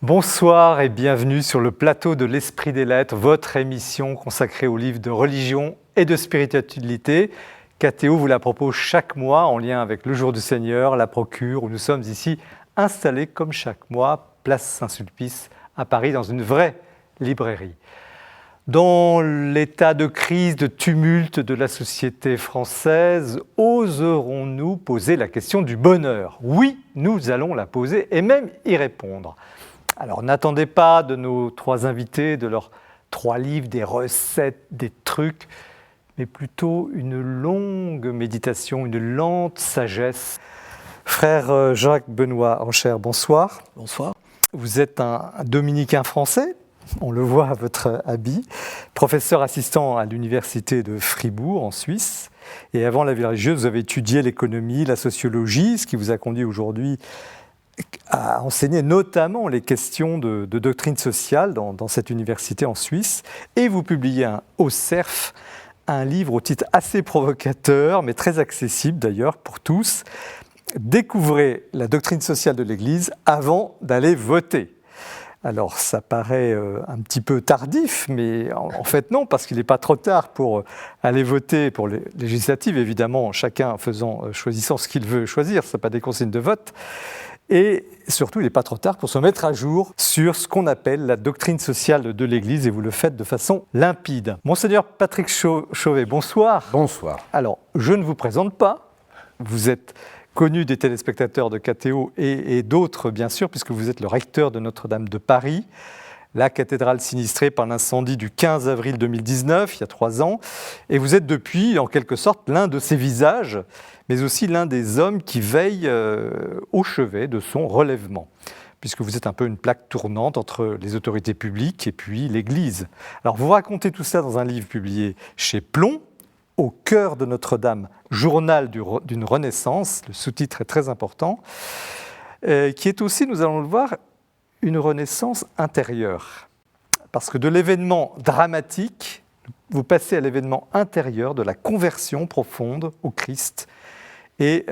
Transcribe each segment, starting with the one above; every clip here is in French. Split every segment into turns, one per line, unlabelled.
Bonsoir et bienvenue sur le plateau de l'Esprit des Lettres, votre émission consacrée aux livres de religion et de spiritualité. KTO vous la propose chaque mois en lien avec le Jour du Seigneur, la Procure, où nous sommes ici installés comme chaque mois, place Saint-Sulpice à Paris, dans une vraie librairie. Dans l'état de crise, de tumulte de la société française, oserons-nous poser la question du bonheur ? Oui, nous allons la poser et même y répondre. Alors n'attendez pas de nos trois invités, de leurs 3 livres, des recettes, des trucs, mais plutôt une longue méditation, une lente sagesse. Frère Jacques Benoît Ancher, bonsoir.
Bonsoir.
Vous êtes un dominicain français, on le voit à votre habit, professeur assistant à l'université de Fribourg en Suisse. Et avant la vie religieuse, vous avez étudié l'économie, la sociologie, ce qui vous a conduit aujourd'hui à enseigner notamment les questions de doctrine sociale dans cette université en Suisse. Et vous publiez au CERF un livre au titre assez provocateur, mais très accessible d'ailleurs pour tous. Découvrez la doctrine sociale de l'Église avant d'aller voter. Alors ça paraît un petit peu tardif, mais en fait non, parce qu'il n'est pas trop tard pour aller voter pour les législatives, évidemment, chacun choisissant ce qu'il veut choisir, ce n'est pas des consignes de vote. Et surtout, il n'est pas trop tard pour se mettre à jour sur ce qu'on appelle la doctrine sociale de l'Église, et vous le faites de façon limpide. Monseigneur Patrick Chauvet, bonsoir.
Bonsoir.
Alors, je ne vous présente pas, vous êtes connu des téléspectateurs de KTO et d'autres, bien sûr, puisque vous êtes le recteur de Notre-Dame de Paris, la cathédrale sinistrée par l'incendie du 15 avril 2019, il y a 3 ans, et vous êtes depuis, en quelque sorte, l'un de ces visages, mais aussi l'un des hommes qui veillent au chevet de son relèvement, puisque vous êtes un peu une plaque tournante entre les autorités publiques et puis l'Église. Alors vous racontez tout ça dans un livre publié chez Plomb, Au cœur de Notre-Dame, journal d'une Renaissance, le sous-titre est très important, qui est aussi, nous allons le voir, une renaissance intérieure. Parce que de l'événement dramatique, vous passez à l'événement intérieur de la conversion profonde au Christ. Et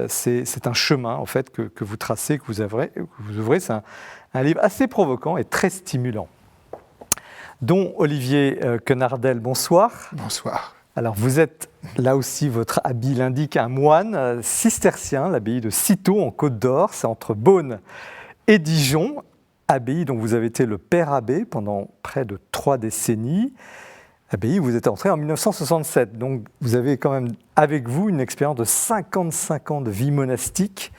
c'est un chemin en fait, que vous tracez, que vous ouvrez. C'est un livre assez provoquant et très stimulant. Dont Olivier Quenardel, bonsoir.
Bonsoir.
Alors vous êtes, là aussi votre habit l'indique, un moine cistercien, l'abbaye de Cîteaux en Côte d'Or, c'est entre Beaune et Dijon, abbaye dont vous avez été le père abbé pendant près de 3 décennies. Abbaye où vous êtes entré en 1967, donc vous avez quand même avec vous une expérience de 55 ans de vie monastique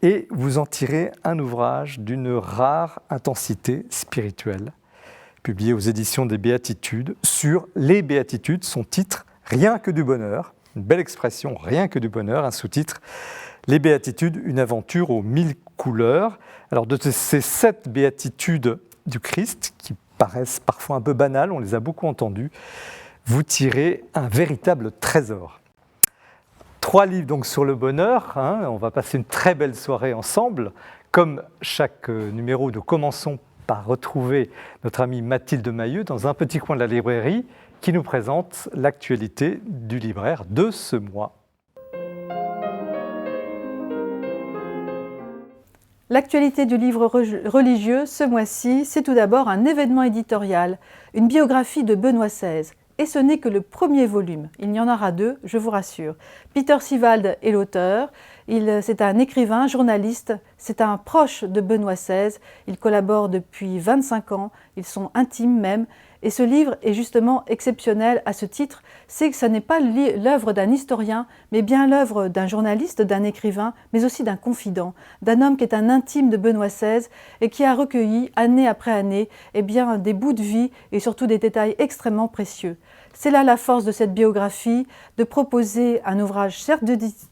et vous en tirez un ouvrage d'une rare intensité spirituelle, publié aux éditions des Béatitudes, sur les Béatitudes, son titre « Rien que du bonheur », une belle expression, « Rien que du bonheur », un sous-titre « Les Béatitudes, une aventure aux 1000 couleurs ». Alors de ces 7 Béatitudes du Christ, qui paraissent parfois un peu banales, on les a beaucoup entendues, vous tirez un véritable trésor. 3 livres donc sur le bonheur, on va passer une très belle soirée ensemble. Comme chaque numéro, nous commençons par retrouver notre amie Mathilde Mailleux dans un petit coin de la librairie qui nous présente l'actualité du libraire de ce mois.
L'actualité du livre religieux ce mois-ci, c'est tout d'abord un événement éditorial, une biographie de Benoît XVI. Et ce n'est que le premier volume. Il y en aura 2, je vous rassure. Peter Sivald est l'auteur. C'est un écrivain, journaliste. C'est un proche de Benoît XVI. Ils collaborent depuis 25 ans. Ils sont intimes même. Et ce livre est justement exceptionnel à ce titre. C'est que ce n'est pas l'œuvre d'un historien, mais bien l'œuvre d'un journaliste, d'un écrivain, mais aussi d'un confident, d'un homme qui est un intime de Benoît XVI et qui a recueilli, année après année, des bouts de vie et surtout des détails extrêmement précieux. C'est là la force de cette biographie, de proposer un ouvrage certes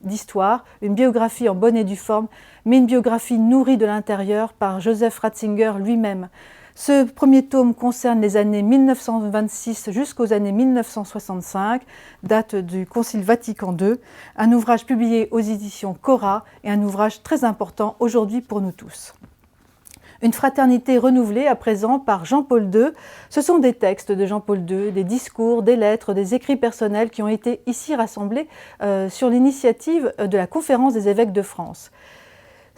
d'histoire, une biographie en bonne et due forme, mais une biographie nourrie de l'intérieur par Joseph Ratzinger lui-même. Ce premier tome concerne les années 1926 jusqu'aux années 1965, date du Concile Vatican II, un ouvrage publié aux éditions Cora et un ouvrage très important aujourd'hui pour nous tous. Une fraternité renouvelée à présent par Jean-Paul II. Ce sont des textes de Jean-Paul II, des discours, des lettres, des écrits personnels qui ont été ici rassemblés sur l'initiative de la Conférence des évêques de France.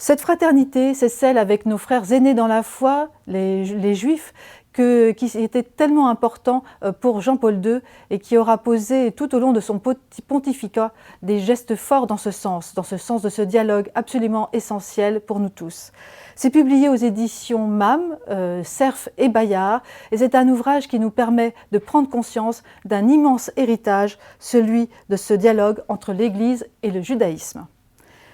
Cette fraternité, c'est celle avec nos frères aînés dans la foi, les Juifs, qui était tellement important pour Jean-Paul II et qui aura posé tout au long de son pontificat des gestes forts dans ce sens de ce dialogue absolument essentiel pour nous tous. C'est publié aux éditions MAM, Cerf et Bayard, et c'est un ouvrage qui nous permet de prendre conscience d'un immense héritage, celui de ce dialogue entre l'Église et le judaïsme.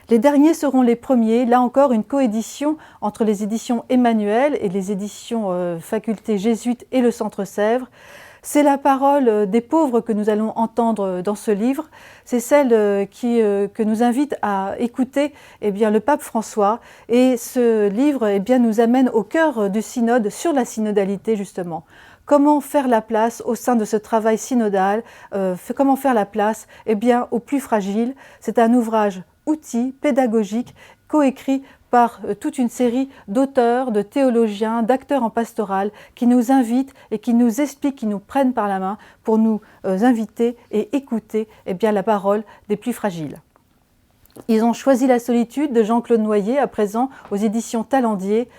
Les derniers seront les premiers, là encore une coédition entre les éditions Emmanuel et les éditions Faculté Jésuite et le Centre Sèvres. C'est la parole des pauvres que nous allons entendre dans ce livre. C'est celle que nous invite à écouter le pape François. Et ce livre nous amène au cœur du synode sur la synodalité justement. Comment faire la place au sein de ce travail synodal, comment faire la place aux plus fragiles. C'est un ouvrage outil pédagogique coécrit par toute une série d'auteurs, de théologiens, d'acteurs en pastoral qui nous invitent et qui nous expliquent, qui nous prennent par la main pour nous inviter et écouter la parole des plus fragiles. Ils ont choisi la solitude de Jean-Claude Noyer, à présent aux éditions Talendier.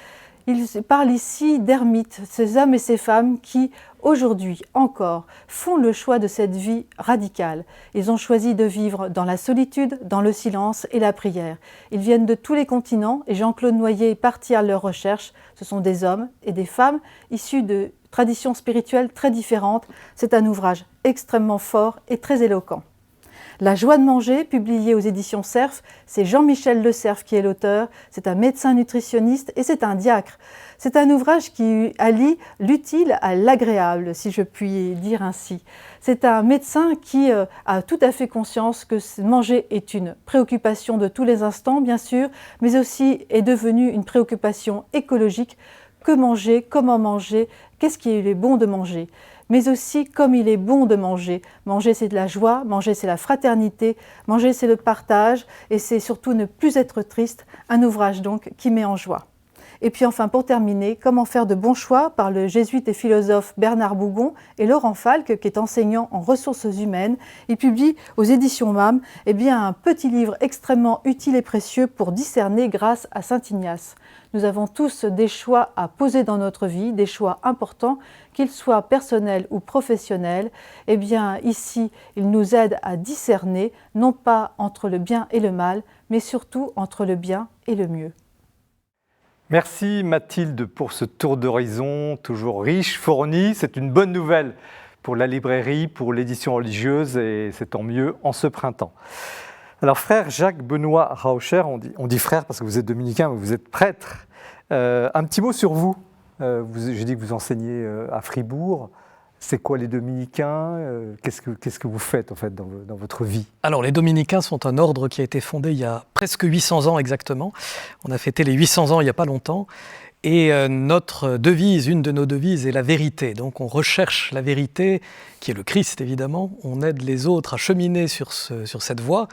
Il parle ici d'ermites, ces hommes et ces femmes qui, aujourd'hui encore, font le choix de cette vie radicale. Ils ont choisi de vivre dans la solitude, dans le silence et la prière. Ils viennent de tous les continents et Jean-Claude Noyer est parti à leur recherche. Ce sont des hommes et des femmes issus de traditions spirituelles très différentes. C'est un ouvrage extrêmement fort et très éloquent. La joie de manger, publié aux éditions Cerf, c'est Jean-Michel Le Cerf qui est l'auteur, c'est un médecin nutritionniste et c'est un diacre. C'est un ouvrage qui allie l'utile à l'agréable, si je puis dire ainsi. C'est un médecin qui a tout à fait conscience que manger est une préoccupation de tous les instants, bien sûr, mais aussi est devenue une préoccupation écologique. Que manger, comment manger, qu'est-ce qu'il est bon de manger ? Mais aussi comme il est bon de manger. Manger, c'est de la joie, manger, c'est la fraternité, manger, c'est le partage, et c'est surtout ne plus être triste, un ouvrage donc qui met en joie. Et puis enfin, pour terminer, Comment faire de bons choix par le jésuite et philosophe Bernard Bougon et Laurent Falque, qui est enseignant en ressources humaines. Il publie aux éditions MAM un petit livre extrêmement utile et précieux pour discerner grâce à saint Ignace. Nous avons tous des choix à poser dans notre vie, des choix importants, qu'ils soient personnels ou professionnels. Ici, il nous aide à discerner, non pas entre le bien et le mal, mais surtout entre le bien et le mieux.
Merci Mathilde pour ce tour d'horizon, toujours riche, fourni. C'est une bonne nouvelle pour la librairie, pour l'édition religieuse, et c'est tant mieux en ce printemps. Alors frère Jacques-Benoît Raucher, on dit frère parce que vous êtes dominicain, mais vous êtes prêtre. Un petit mot sur vous. J'ai dit que vous enseignez à Fribourg. C'est quoi les dominicains ? Qu'est-ce que vous faites en fait dans votre vie ?
Alors les dominicains sont un ordre qui a été fondé il y a presque 800 ans exactement. On a fêté les 800 ans il n'y a pas longtemps. Et notre devise, une de nos devises est la vérité. Donc on recherche la vérité, qui est le Christ évidemment. On aide les autres à cheminer sur cette voie,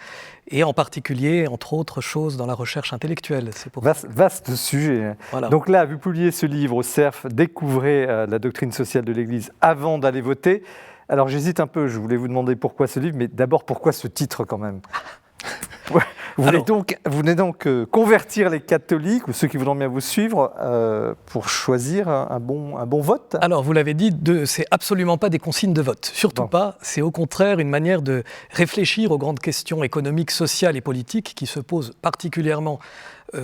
et en particulier, entre autres choses, dans la recherche intellectuelle. C'est pour
vaste sujet. Voilà. Donc là, vous publiez ce livre au Cerf, Découvrez la doctrine sociale de l'Église avant d'aller voter. Alors j'hésite un peu, je voulais vous demander pourquoi ce livre, mais d'abord pourquoi ce titre quand même ? Vous venez donc convertir les catholiques ou ceux qui voudront bien vous suivre pour choisir un bon vote.
Alors vous l'avez dit, c'est absolument pas des consignes de vote, surtout pas. C'est au contraire une manière de réfléchir aux grandes questions économiques, sociales et politiques qui se posent particulièrement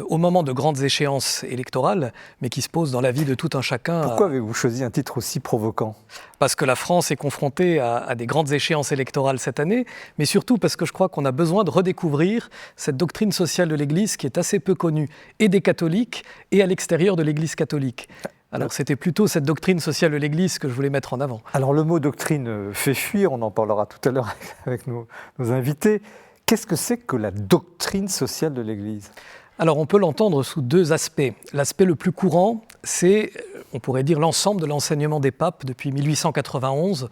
au moment de grandes échéances électorales, mais qui se posent dans la vie de tout un chacun.
Pourquoi avez-vous choisi un titre aussi provoquant ?
Parce que la France est confrontée à des grandes échéances électorales cette année, mais surtout parce que je crois qu'on a besoin de redécouvrir cette doctrine sociale de l'Église qui est assez peu connue, et des catholiques, et à l'extérieur de l'Église catholique. Alors c'était plutôt cette doctrine sociale de l'Église que je voulais mettre en avant.
Alors le mot doctrine fait fuir, on en parlera tout à l'heure avec nos invités. Qu'est-ce que c'est que la doctrine sociale de l'Église ?
Alors on peut l'entendre sous deux aspects. L'aspect le plus courant, c'est, on pourrait dire, l'ensemble de l'enseignement des papes depuis 1891,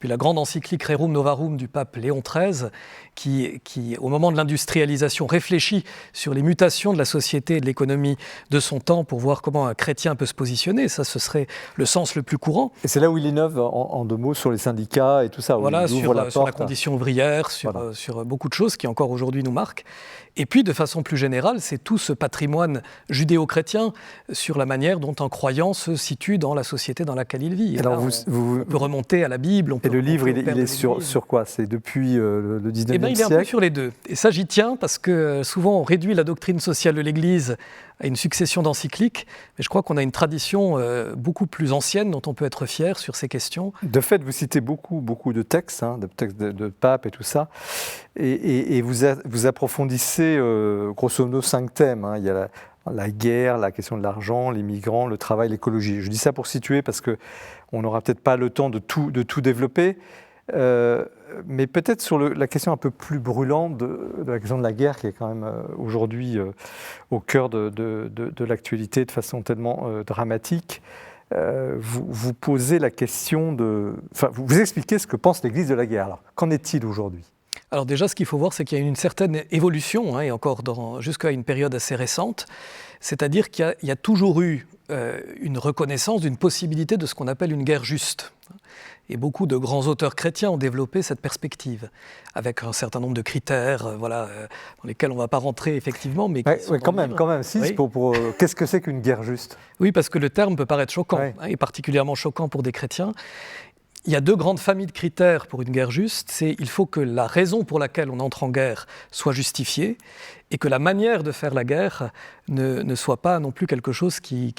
puis la grande encyclique Rerum Novarum du pape Léon XIII, qui, au moment de l'industrialisation, réfléchit sur les mutations de la société et de l'économie de son temps pour voir comment un chrétien peut se positionner. Ça, ce serait le sens le plus courant.
Et c'est là où il innove, en deux mots, sur les syndicats et tout ça.
Voilà, sur la
porte.
condition ouvrière, sur beaucoup de choses qui encore aujourd'hui nous marquent. Et puis, de façon plus générale, c'est tout ce patrimoine judéo-chrétien sur la manière dont un croyant se situe dans la société dans laquelle il vit.
Alors,
on peut remonter à la Bible.
Et le livre, il est sur quoi? C'est depuis le 19e siècle?
Il est un peu sur les deux. Et ça, j'y tiens parce que souvent, on réduit la doctrine sociale de l'Église à une succession d'encycliques. Mais je crois qu'on a une tradition beaucoup plus ancienne dont on peut être fier sur ces questions.
De fait, vous citez beaucoup de textes, de textes de papes et tout ça. Et vous approfondissez grosso modo 5 thèmes. Il y a la guerre, la question de l'argent, les migrants, le travail, l'écologie. Je dis ça pour situer parce qu'on n'aura peut-être pas le temps de tout développer. Mais peut-être sur la question un peu plus brûlante de la question de la guerre, qui est quand même aujourd'hui au cœur de l'actualité de façon tellement dramatique. Vous posez la question vous expliquez ce que pense l'Église de la guerre. Alors, qu'en est-il aujourd'hui ?
Alors déjà, ce qu'il faut voir, c'est qu'il y a une certaine évolution, et encore jusqu'à une période assez récente, c'est-à-dire qu'il y a toujours eu une reconnaissance d'une possibilité de ce qu'on appelle une guerre juste. Et beaucoup de grands auteurs chrétiens ont développé cette perspective, avec un certain nombre de critères dans lesquels on ne va pas rentrer effectivement. Mais
quand même, si, oui. Qu'est-ce que c'est qu'une guerre juste ?
Oui, parce que le terme peut paraître choquant, et particulièrement choquant pour des chrétiens. Il y a 2 grandes familles de critères pour une guerre juste. Il faut que la raison pour laquelle on entre en guerre soit justifiée et que la manière de faire la guerre ne soit pas non plus quelque chose qui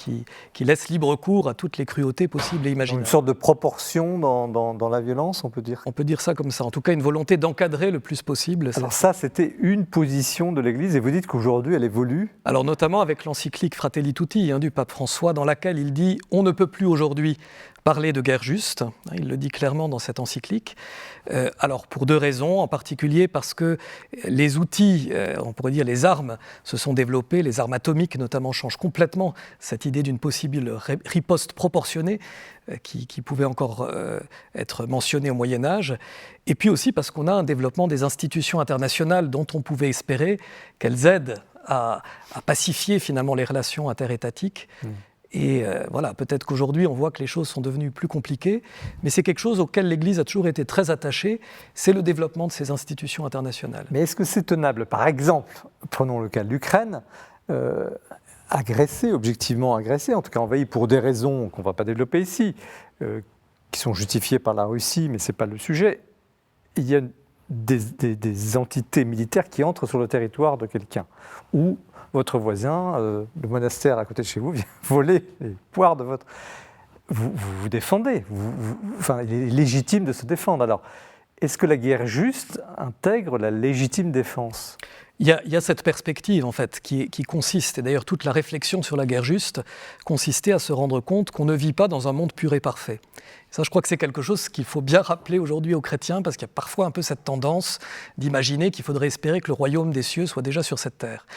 laisse libre cours à toutes les cruautés possibles et imaginables.
Une sorte de proportion dans la violence, on peut dire ?
On peut dire ça comme ça. En tout cas, une volonté d'encadrer le plus possible.
Alors ça, c'était une position de l'Église et vous dites qu'aujourd'hui, elle évolue ?
Alors notamment avec l'encyclique Fratelli Tutti du pape François, dans laquelle il dit « On ne peut plus aujourd'hui parler de guerre juste », il le dit clairement dans cette encyclique. Alors pour 2 raisons, en particulier parce que les outils, on pourrait dire les armes, se sont développés, les armes atomiques notamment changent complètement cette idée d'une possible riposte proportionnée qui pouvait encore être mentionnée au Moyen-Âge, et puis aussi parce qu'on a un développement des institutions internationales dont on pouvait espérer qu'elles aident à pacifier finalement les relations interétatiques. Et peut-être qu'aujourd'hui, on voit que les choses sont devenues plus compliquées, mais c'est quelque chose auquel l'Église a toujours été très attachée, c'est le développement de ces institutions internationales.
Mais est-ce que c'est tenable ? Par exemple, prenons le cas de l'Ukraine, objectivement agressée, en tout cas envahie pour des raisons qu'on ne va pas développer ici, qui sont justifiées par la Russie, mais ce n'est pas le sujet. Il y a des entités militaires qui entrent sur le territoire de quelqu'un, ou votre voisin, le monastère à côté de chez vous, vient voler les poires de votre... Vous défendez. Il est légitime de se défendre. Alors, est-ce que la guerre juste intègre la légitime défense ?
Il y a cette perspective, en fait, qui consiste, et d'ailleurs toute la réflexion sur la guerre juste, consistait à se rendre compte qu'on ne vit pas dans un monde pur et parfait. Ça, je crois que c'est quelque chose qu'il faut bien rappeler aujourd'hui aux chrétiens, parce qu'il y a parfois un peu cette tendance d'imaginer qu'il faudrait espérer que le royaume des cieux soit déjà sur cette terre.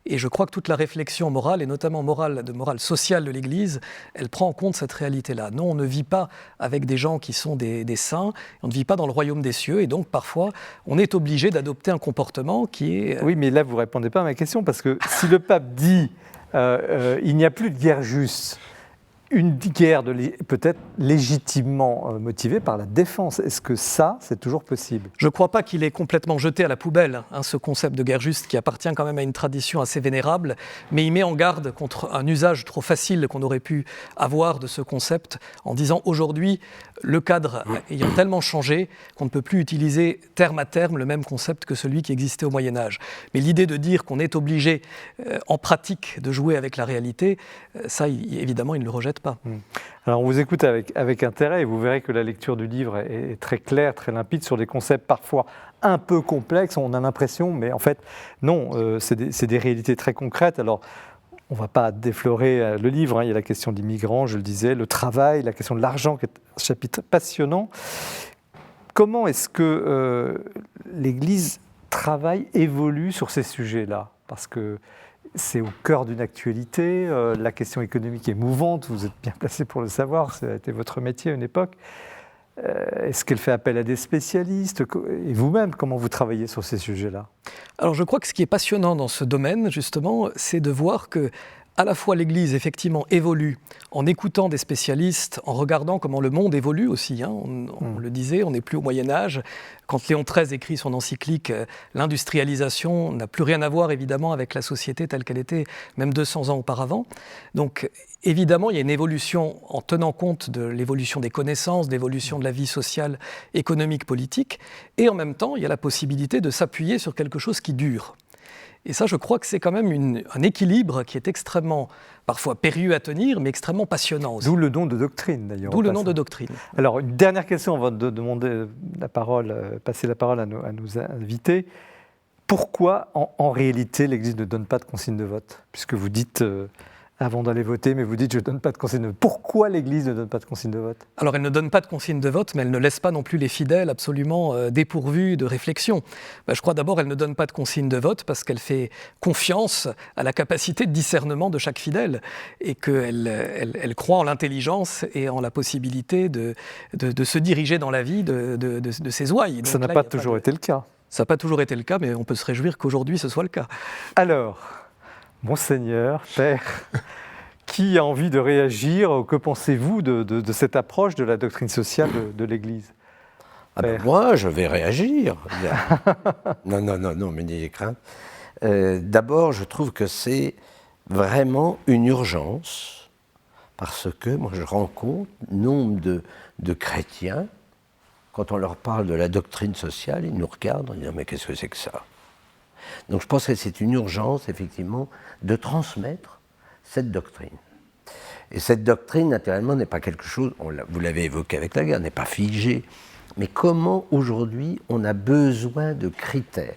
Et je crois que toute la réflexion morale, et notamment morale sociale de l'Église, elle prend en compte cette réalité-là. Non, on ne vit pas avec des gens qui sont des saints, on ne vit pas dans le royaume des cieux, et donc parfois, on est obligé d'adopter un comportement qui est...
Oui, mais là, vous ne répondez pas à ma question, parce que si le pape dit il n'y a plus de guerre juste, une guerre peut-être légitimement motivée par la défense. Est-ce que ça, c'est toujours possible ?
Je ne crois pas qu'il est complètement jeté à la poubelle, ce concept de guerre juste, qui appartient quand même à une tradition assez vénérable, mais il met en garde contre un usage trop facile qu'on aurait pu avoir de ce concept, en disant aujourd'hui, le cadre ayant tellement changé qu'on ne peut plus utiliser terme à terme le même concept que celui qui existait au Moyen-Âge. Mais l'idée de dire qu'on est obligé, en pratique, de jouer avec la réalité, ça, évidemment, il ne le rejette pas.
Alors on vous écoute avec intérêt et vous verrez que la lecture du livre est très claire, très limpide sur des concepts parfois un peu complexes, on a l'impression, mais en fait non, c'est des réalités très concrètes. Alors on ne va pas déflorer le livre, il y a la question des migrants, je le disais, le travail, la question de l'argent qui est un chapitre passionnant. Comment est-ce que l'Église travaille, évolue sur ces sujets-là ? Parce que c'est au cœur d'une actualité, la question économique est mouvante, vous êtes bien placé pour le savoir, ça a été votre métier à une époque. Est-ce qu'elle fait appel à des spécialistes? Et vous-même, comment vous travaillez sur ces sujets-là?
Alors je crois que ce qui est passionnant dans ce domaine, justement, c'est de voir que à la fois l'Église, effectivement, évolue en écoutant des spécialistes, en regardant comment le monde évolue aussi. On le disait, on n'est plus au Moyen-Âge. Quand Léon XIII écrit son encyclique, l'industrialisation n'a plus rien à voir, évidemment, avec la société telle qu'elle était même 200 ans auparavant. Donc, évidemment, il y a une évolution en tenant compte de l'évolution des connaissances, de l'évolution de la vie sociale, économique, politique. Et en même temps, il y a la possibilité de s'appuyer sur quelque chose qui dure. Et ça, je crois que c'est quand même un équilibre qui est extrêmement, parfois périlleux à tenir, mais extrêmement passionnant aussi.
D'où le nom de doctrine, d'ailleurs.
D'où le nom de doctrine.
Alors, une dernière question avant de demander passer la parole à nos invités. Pourquoi, en réalité, l'Église ne donne pas de consigne de vote? Puisque vous dites, avant d'aller voter, mais vous dites, je ne donne pas de consigne de vote. Pourquoi l'Église ne donne pas de consigne de vote?
Alors, elle ne donne pas de consigne de vote, mais elle ne laisse pas non plus les fidèles absolument dépourvus de réflexion. Je crois d'abord qu'elle ne donne pas de consigne de vote parce qu'elle fait confiance à la capacité de discernement de chaque fidèle et qu'elle croit en l'intelligence et en la possibilité de se diriger dans la vie de ses ouailles.
Ça n'a pas toujours été le cas.
Ça n'a pas toujours été le cas, mais on peut se réjouir qu'aujourd'hui ce soit le cas.
Alors, Monseigneur, Père, qui a envie de réagir? Que pensez-vous de cette approche de la doctrine sociale de l'Église?
Moi, je vais réagir. Non, mais n'ayez crainte. D'abord, je trouve que c'est vraiment une urgence, parce que moi, je rencontre nombre de chrétiens, quand on leur parle de la doctrine sociale, ils nous regardent en disant « mais qu'est-ce que c'est que ça ?» Donc je pense que c'est une urgence, effectivement, de transmettre cette doctrine. Et cette doctrine, naturellement, n'est pas quelque chose, vous l'avez évoqué avec la guerre, n'est pas figée. Mais comment, aujourd'hui, on a besoin de critères?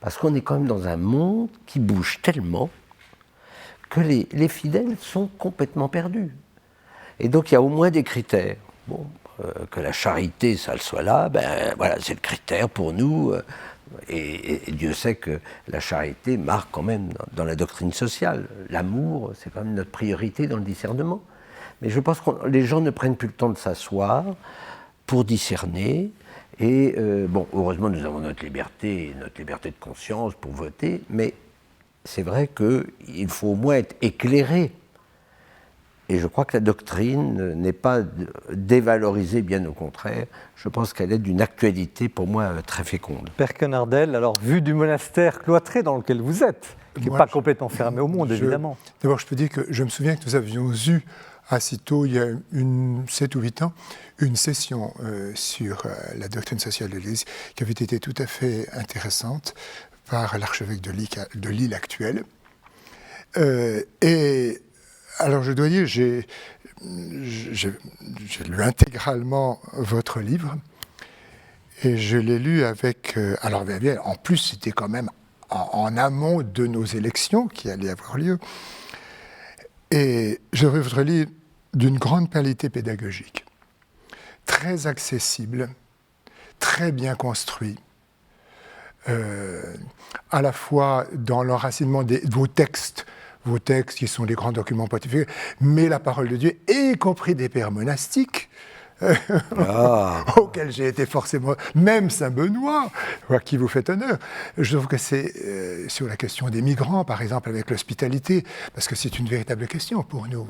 Parce qu'on est quand même dans un monde qui bouge tellement que les fidèles sont complètement perdus. Et donc il y a au moins des critères. Bon, que la charité, ça le soit là, ben voilà, c'est le critère pour nous. Et Dieu sait que la charité marque quand même dans la doctrine sociale. L'amour, c'est quand même notre priorité dans le discernement. Mais je pense que les gens ne prennent plus le temps de s'asseoir pour discerner. Et heureusement, nous avons notre liberté de conscience pour voter, mais c'est vrai qu'il faut au moins être éclairé. Et je crois que la doctrine n'est pas dévalorisée, bien au contraire. Je pense qu'elle est d'une actualité, pour moi, très féconde.
Père Quenardel, alors, vu du monastère cloîtré dans lequel vous êtes, qui n'est pas complètement fermé au monde, évidemment.
D'abord, je peux dire que je me souviens que nous avions eu, à Cîteaux, il y a 7 ou 8 ans, une session sur la doctrine sociale de l'Église, qui avait été tout à fait intéressante par l'archevêque de Lille actuel. Alors, je dois dire, j'ai lu intégralement votre livre et je l'ai lu avec... alors, bien, en plus, c'était quand même en amont de nos élections qui allaient avoir lieu. Et je trouve votre livre d'une grande qualité pédagogique, très accessible, très bien construit, à la fois dans l'enracinement de vos textes qui sont les grands documents pontificaux, mais la parole de Dieu, y compris des pères monastiques, auxquels j'ai été forcément, même Saint-Benoît, à qui vous faites honneur. Je trouve que c'est sur la question des migrants, par exemple, avec l'hospitalité, parce que c'est une véritable question pour nous.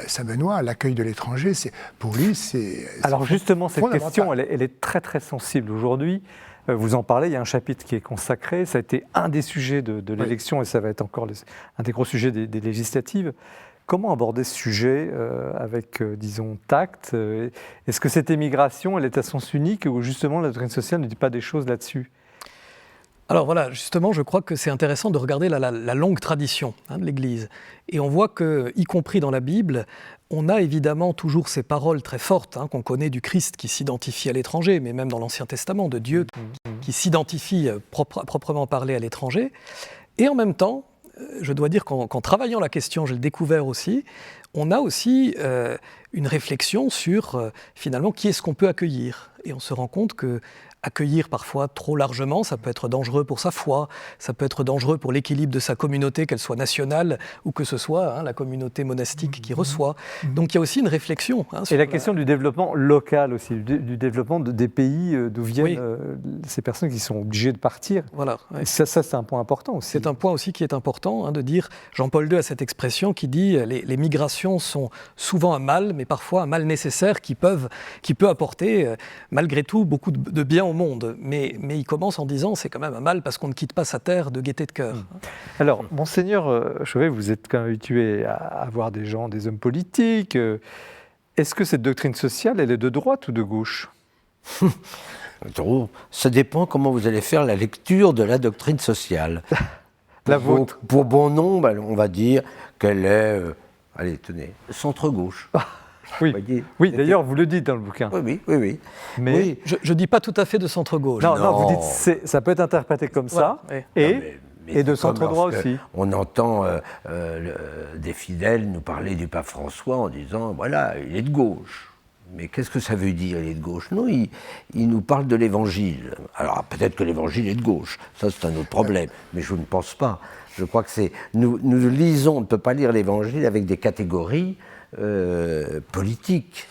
Saint-Benoît, l'accueil de l'étranger, pour lui, c'est...
Alors justement, cette question, elle est très très sensible aujourd'hui. Vous en parlez, il y a un chapitre qui est consacré, ça a été un des sujets de l'élection et ça va être encore un des gros sujets des législatives. Comment aborder ce sujet avec, disons, tact? Est-ce que cette émigration, elle est à sens unique ou justement la doctrine sociale ne dit pas des choses là-dessus?
Alors voilà, justement, je crois que c'est intéressant de regarder la longue tradition de l'Église. Et on voit que, y compris dans la Bible, on a évidemment toujours ces paroles très fortes qu'on connaît du Christ qui s'identifie à l'étranger, mais même dans l'Ancien Testament, de Dieu qui s'identifie proprement parlé à l'étranger. Et en même temps, je dois dire qu'en travaillant la question, je l'ai découvert aussi, on a aussi une réflexion sur finalement qui est-ce qu'on peut accueillir. Et on se rend compte que accueillir parfois trop largement, ça peut être dangereux pour sa foi, ça peut être dangereux pour l'équilibre de sa communauté, qu'elle soit nationale ou que ce soit la communauté monastique qui reçoit. Donc il y a aussi une réflexion.
Et la question du développement local aussi, du développement des pays d'où viennent ces personnes qui sont obligées de partir.
Voilà. Ouais.
Ça c'est un point important aussi.
C'est un point aussi qui est important, de dire, Jean-Paul II a cette expression qui dit les migrations sont souvent un mal, mais parfois un mal nécessaire qui peut apporter malgré tout beaucoup de bien au monde. Mais il commence en disant c'est quand même un mal parce qu'on ne quitte pas sa terre de gaieté de cœur.
Alors, Monseigneur Chauvet, vous êtes quand même habitué à voir des gens, des hommes politiques. Est-ce que cette doctrine sociale, elle est de droite ou de gauche ?
Ça dépend comment vous allez faire la lecture de la doctrine sociale.
La vôtre.
Pour bon nombre, on va dire qu'elle est, allez, tenez, centre-gauche.
Oui, d'ailleurs, vous le dites dans le bouquin.
Oui.
Mais
oui.
Je ne dis pas tout à fait de centre-gauche.
Non, vous dites ça peut être interprété comme ça, et de centre-droit aussi.
On entend des fidèles nous parler du pape François en disant, voilà, il est de gauche. Mais qu'est-ce que ça veut dire, il est de gauche ? Non, il nous parle de l'Évangile. Alors peut-être que l'Évangile est de gauche, ça c'est un autre problème, mais je ne pense pas. Je crois que c'est... Nous lisons, on ne peut pas lire l'Évangile avec des catégories politique.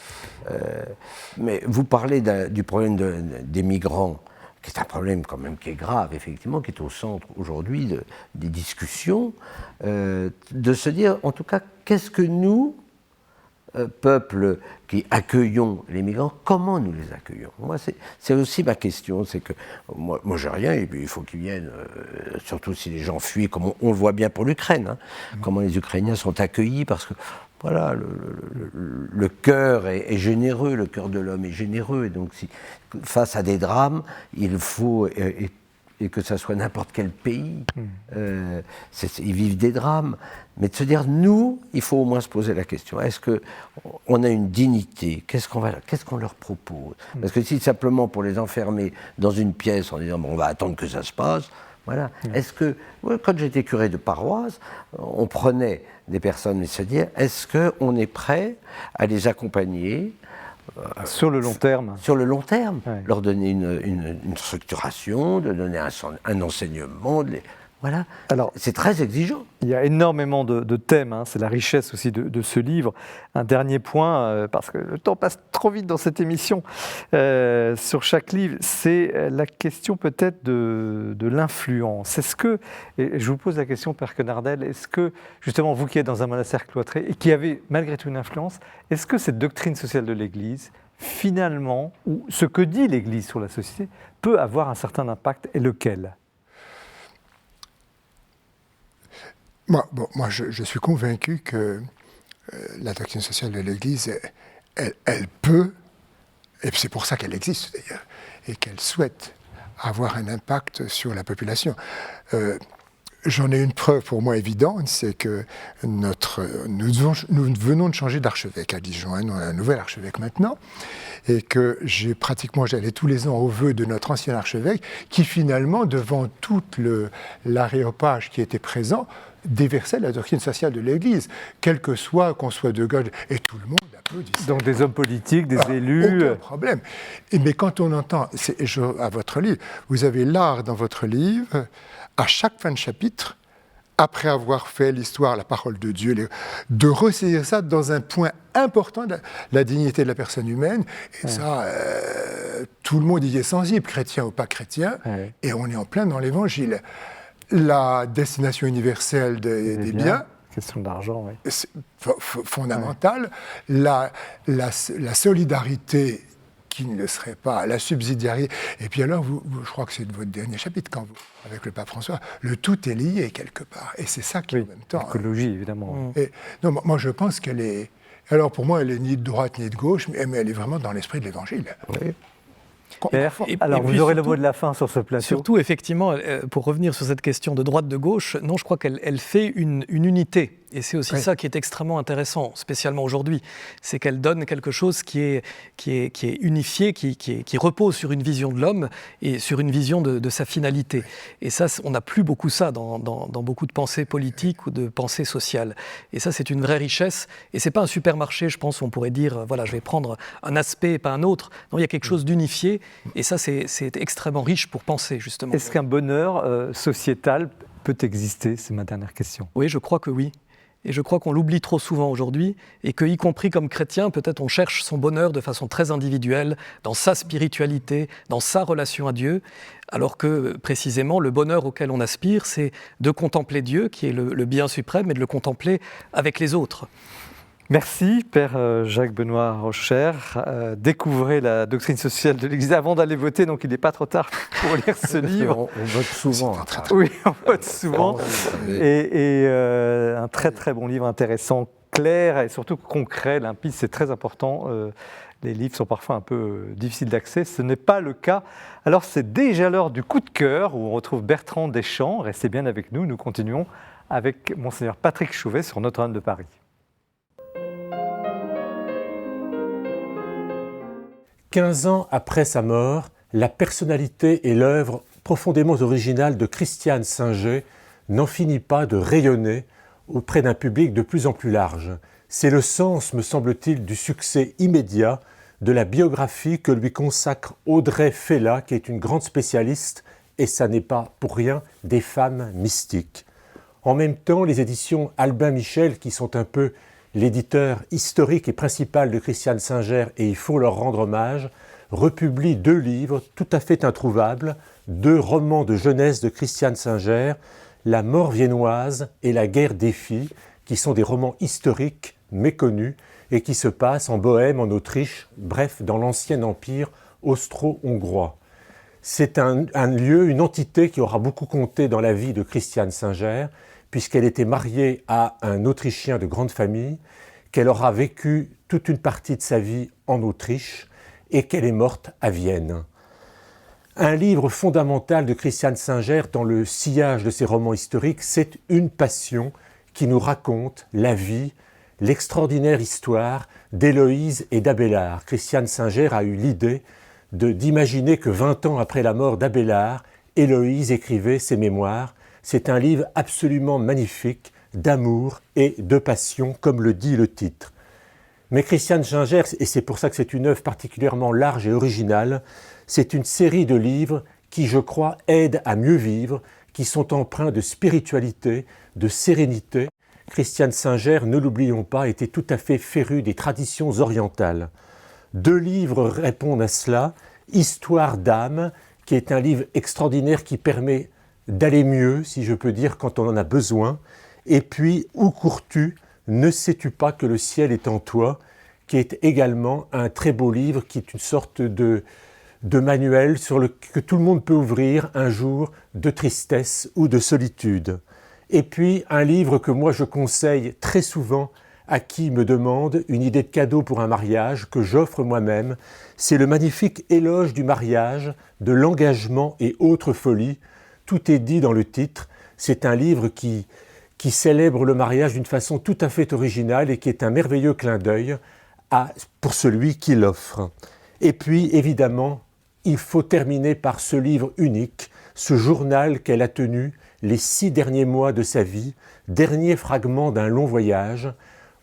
Mais vous parlez du problème des migrants, qui est un problème quand même qui est grave, effectivement, qui est au centre aujourd'hui des discussions, de se dire, en tout cas, qu'est-ce que nous, peuple qui accueillons les migrants, comment nous les accueillons ? Moi, c'est aussi ma question, c'est que moi j'ai rien, et puis il faut qu'ils viennent, surtout si les gens fuient, comme on le voit bien pour l'Ukraine, comment les Ukrainiens sont accueillis, parce que voilà, le cœur est généreux, le cœur de l'homme est généreux, et donc face à des drames, il faut, et que ça soit n'importe quel pays, ils vivent des drames, mais de se dire, nous, il faut au moins se poser la question, est-ce qu'on a une dignité ? Qu'est-ce qu'on leur propose ? Parce que si simplement pour les enfermer dans une pièce en disant, on va attendre que ça se passe, voilà. Est-ce que, quand j'étais curé de paroisse, on prenait des personnes et se dire, est-ce qu'on est prêt à les accompagner
sur le long terme ?
Sur le long terme, leur donner une structuration, de donner un enseignement, voilà. Alors, c'est très exigeant.
Il y a énormément de thèmes, c'est la richesse aussi de ce livre. Un dernier point, parce que le temps passe trop vite dans cette émission, sur chaque livre, c'est la question peut-être de l'influence. Est-ce que, et je vous pose la question, Père Quenardel, est-ce que, justement, vous qui êtes dans un monastère cloîtré et qui avez malgré tout une influence, est-ce que cette doctrine sociale de l'Église, finalement, ou ce que dit l'Église sur la société, peut avoir un certain impact, et lequel ?
Moi, je suis convaincu que la doctrine sociale de l'Église, elle peut, et c'est pour ça qu'elle existe d'ailleurs, et qu'elle souhaite avoir un impact sur la population. J'en ai une preuve pour moi évidente, c'est que nous venons de changer d'archevêque à Dijon, on a un nouvel archevêque maintenant, et que j'allais tous les ans au vœu de notre ancien archevêque, qui finalement, devant tout l'aréopage qui était présent, déversait la doctrine sociale de l'Église, quel que soit, qu'on soit de gauche, et tout le monde applaudissait.
Donc des hommes politiques, des élus...
Aucun problème. Mais quand on entend, à votre livre, vous avez l'art dans votre livre, à chaque fin de chapitre, après avoir fait l'histoire, la parole de Dieu, de ressaisir ça dans un point important, la dignité de la personne humaine. Et ça, tout le monde y est sensible, chrétien ou pas chrétien, et on est en plein dans l'Évangile. La destination universelle des biens,
question d'argent, oui.
C'est fondamental. La solidarité qui ne le serait pas, la subsidiarité. Et puis alors, je crois que c'est votre dernier chapitre, avec le pape François, le tout est lié quelque part. Et c'est ça qui, en même temps...
L'écologie, évidemment.
Non, moi, je pense qu'elle est... Alors, pour moi, elle est ni de droite ni de gauche, mais elle est vraiment dans l'esprit de l'Évangile.
Oui. Père, alors vous aurez le mot de la fin sur ce plateau.
Surtout, effectivement, pour revenir sur cette question de droite-de-gauche, non, je crois qu'elle fait une unité Et c'est aussi
Oui.
ça qui est extrêmement intéressant, spécialement aujourd'hui, c'est qu'elle donne quelque chose qui est unifié, qui repose sur une vision de l'homme et sur une vision de sa finalité. Et ça, on n'a plus beaucoup ça dans beaucoup de pensées politiques ou de pensées sociales. Et ça, c'est une vraie richesse. Et c'est pas un supermarché, je pense, où on pourrait dire, voilà, je vais prendre un aspect et pas un autre. Non, il y a quelque chose d'unifié. Et ça, c'est extrêmement riche pour penser, justement.
Est-ce qu'un bonheur sociétal peut exister? C'est ma dernière question.
Oui, je crois que oui. Et je crois qu'on l'oublie trop souvent aujourd'hui, et que, y compris comme chrétien, peut-être on cherche son bonheur de façon très individuelle, dans sa spiritualité, dans sa relation à Dieu, alors que, précisément, le bonheur auquel on aspire, c'est de contempler Dieu, qui est le bien suprême, et de le contempler avec les autres.
Merci, Père Jacques-Benoît Rocher. Découvrez la doctrine sociale de l'Église avant d'aller voter, donc il n'est pas trop tard pour lire ce livre.
On vote souvent.
Oui, on vote souvent. Et un très très bon livre, intéressant, clair et surtout concret, limpide, c'est très important. Les livres sont parfois un peu difficiles d'accès, ce n'est pas le cas. Alors c'est déjà l'heure du coup de cœur, où on retrouve Bertrand Deschamps. Restez bien avec nous, nous continuons avec Monseigneur Patrick Chauvet sur Notre-Dame de Paris.
15 ans après sa mort, la personnalité et l'œuvre profondément originale de Christiane Singer n'en finit pas de rayonner auprès d'un public de plus en plus large. C'est le sens, me semble-t-il, du succès immédiat de la biographie que lui consacre Audrey Fella, qui est une grande spécialiste, et ça n'est pas pour rien, des femmes mystiques. En même temps, les éditions Albin Michel, qui sont un peu l'éditeur historique et principal de Christiane Singer, et il faut leur rendre hommage, republie 2 livres tout à fait introuvables, 2 romans de jeunesse de Christiane Singer, La mort viennoise et La guerre des filles, qui sont des romans historiques méconnus et qui se passent en Bohême, en Autriche, bref, dans l'ancien empire austro-hongrois. C'est un lieu, une entité qui aura beaucoup compté dans la vie de Christiane Singer, puisqu'elle était mariée à un Autrichien de grande famille, qu'elle aura vécu toute une partie de sa vie en Autriche et qu'elle est morte à Vienne. Un livre fondamental de Christiane Singer dans le sillage de ses romans historiques, c'est Une passion qui nous raconte la vie, l'extraordinaire histoire d'Héloïse et d'Abélard. Christiane Singer a eu l'idée d'imaginer que 20 ans après la mort d'Abélard, Héloïse écrivait ses mémoires. C'est un livre absolument magnifique d'amour et de passion, comme le dit le titre. Mais Christiane Singer, et c'est pour ça que c'est une œuvre particulièrement large et originale, c'est une série de livres qui, je crois, aident à mieux vivre, qui sont empreints de spiritualité, de sérénité. Christiane Singer, ne l'oublions pas, était tout à fait férue des traditions orientales. 2 livres répondent à cela. Histoire d'âme, qui est un livre extraordinaire qui permet d'aller mieux, si je peux dire, quand on en a besoin. Et puis, Où cours-tu? Ne sais-tu pas que le ciel est en toi? Qui est également un très beau livre, qui est une sorte de manuel que tout le monde peut ouvrir un jour de tristesse ou de solitude. Et puis, un livre que moi je conseille très souvent à qui me demande une idée de cadeau pour un mariage, que j'offre moi-même. C'est le magnifique Éloge du mariage, de l'engagement et autres folies. Tout est dit dans le titre. C'est un livre qui célèbre le mariage d'une façon tout à fait originale et qui est un merveilleux clin d'œil pour celui qui l'offre. Et puis, évidemment, il faut terminer par ce livre unique, ce journal qu'elle a tenu les 6 derniers mois de sa vie, dernier fragment d'un long voyage,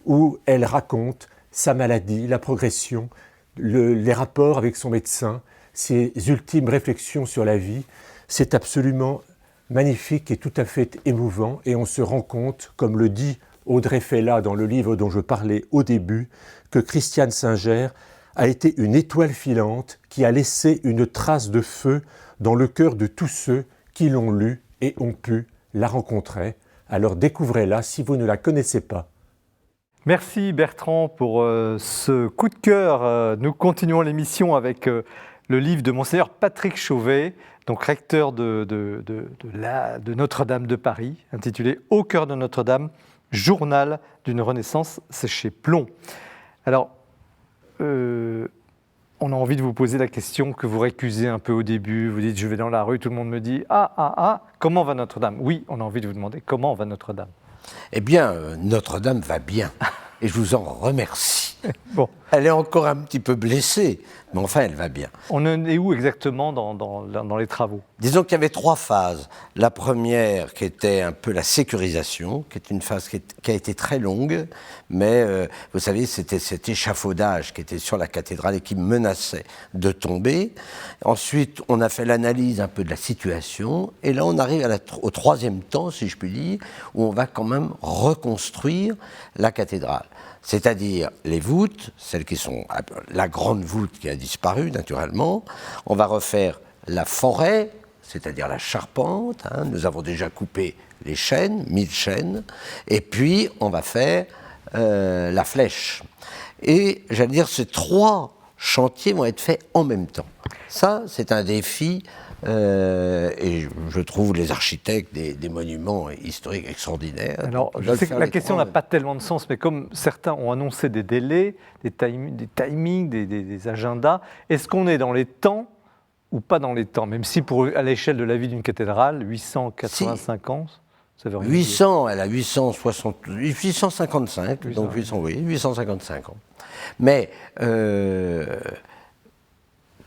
où elle raconte sa maladie, la progression, les rapports avec son médecin, ses ultimes réflexions sur la vie. C'est absolument magnifique et tout à fait émouvant, et on se rend compte, comme le dit Audrey Fella dans le livre dont je parlais au début, que Christiane Singer a été une étoile filante qui a laissé une trace de feu dans le cœur de tous ceux qui l'ont lue et ont pu la rencontrer. Alors découvrez-la si vous ne la connaissez pas.
Merci Bertrand pour ce coup de cœur. Nous continuons l'émission avec le livre de Monseigneur Patrick Chauvet, donc recteur de Notre-Dame de Paris, intitulé « Au cœur de Notre-Dame, journal d'une Renaissance », c'est chez Plomb. Alors, on a envie de vous poser la question que vous récusez un peu au début. Vous dites, je vais dans la rue, tout le monde me dit « comment va Notre-Dame ?» Oui, on a envie de vous demander « Comment va Notre-Dame ?»
Eh bien, Notre-Dame va bien, et je vous en remercie.
Bon.
Elle est encore un petit peu blessée, mais enfin, elle va bien.
On en est où exactement dans les travaux?
Disons qu'il y avait 3 phases. La première, qui était un peu la sécurisation, qui est une phase qui a été très longue, mais vous savez, c'était cet échafaudage qui était sur la cathédrale et qui menaçait de tomber. Ensuite, on a fait l'analyse un peu de la situation, et là, on arrive au 3e temps, si je puis dire, où on va quand même reconstruire la cathédrale. C'est-à-dire les voûtes, celles qui sont la grande voûte qui a disparu naturellement. On va refaire la forêt, c'est-à-dire la charpente. Nous avons déjà coupé les chênes, 1000 chênes. Et puis on va faire la flèche. Et j'allais dire, ces 3 chantiers vont être faits en même temps. Ça, c'est un défi. Et je trouve les architectes des monuments historiques extraordinaires.
Alors, je sais que la question n'a pas tellement de sens, mais comme certains ont annoncé des délais, des timings, des agendas, est-ce qu'on est dans les temps ou pas dans les temps? Même si à l'échelle de la vie d'une cathédrale, 885 ans, ça veut rien dire.
800, elle a 855, donc 855 ans. Mais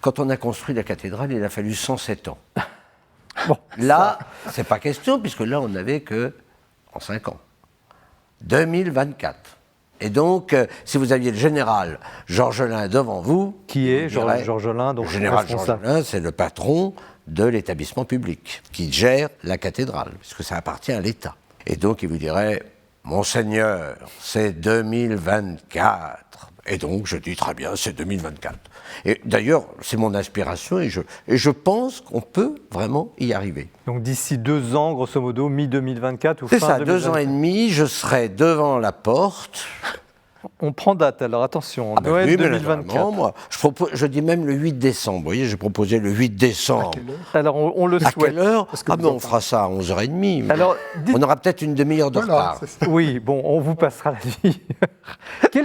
quand on a construit la cathédrale, il a fallu 107 ans.
Bon,
là, c'est pas question, puisque là, on n'avait que en 5 ans. 2024. Et donc, si vous aviez le général Georgelin devant vous...
Qui est Georgelin, donc
le général
responsable.
Georgelin, c'est le patron de l'établissement public, qui gère la cathédrale, puisque ça appartient à l'État. Et donc, il vous dirait, Monseigneur, c'est 2024. Et donc, je dis très bien, c'est 2024. Et d'ailleurs, c'est mon inspiration et je pense qu'on peut vraiment y arriver.
Donc d'ici 2 ans, grosso modo, mi-2024 ou fin 2024.
C'est ça, 2 ans et demi, je serai devant la porte.
On prend date, alors attention, Noël
oui,
2024.
Moi, je dis même le 8 décembre. Vous voyez, j'ai proposé le 8 décembre.
Alors on le
À
souhaite.
quelle heure? Mais on fera ça à 11h30.
Alors,
on aura peut-être une demi-heure de retard.
Oui, bon, on vous passera la vie. Il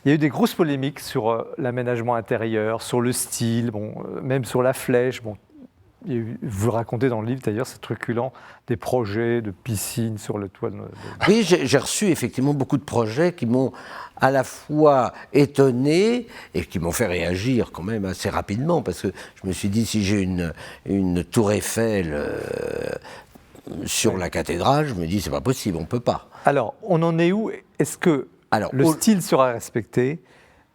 y a eu des grosses polémiques sur l'aménagement intérieur, sur le style, même sur la flèche. Bon, vous racontez dans le livre, d'ailleurs, c'est truculent, des projets de piscine sur le toit.
Oui, j'ai reçu effectivement beaucoup de projets qui m'ont à la fois étonné et qui m'ont fait réagir quand même assez rapidement, parce que je me suis dit, si j'ai une tour Eiffel sur la cathédrale, je me dis, c'est pas possible, on peut pas.
Alors, on en est où? Est-ce que le style sera respecté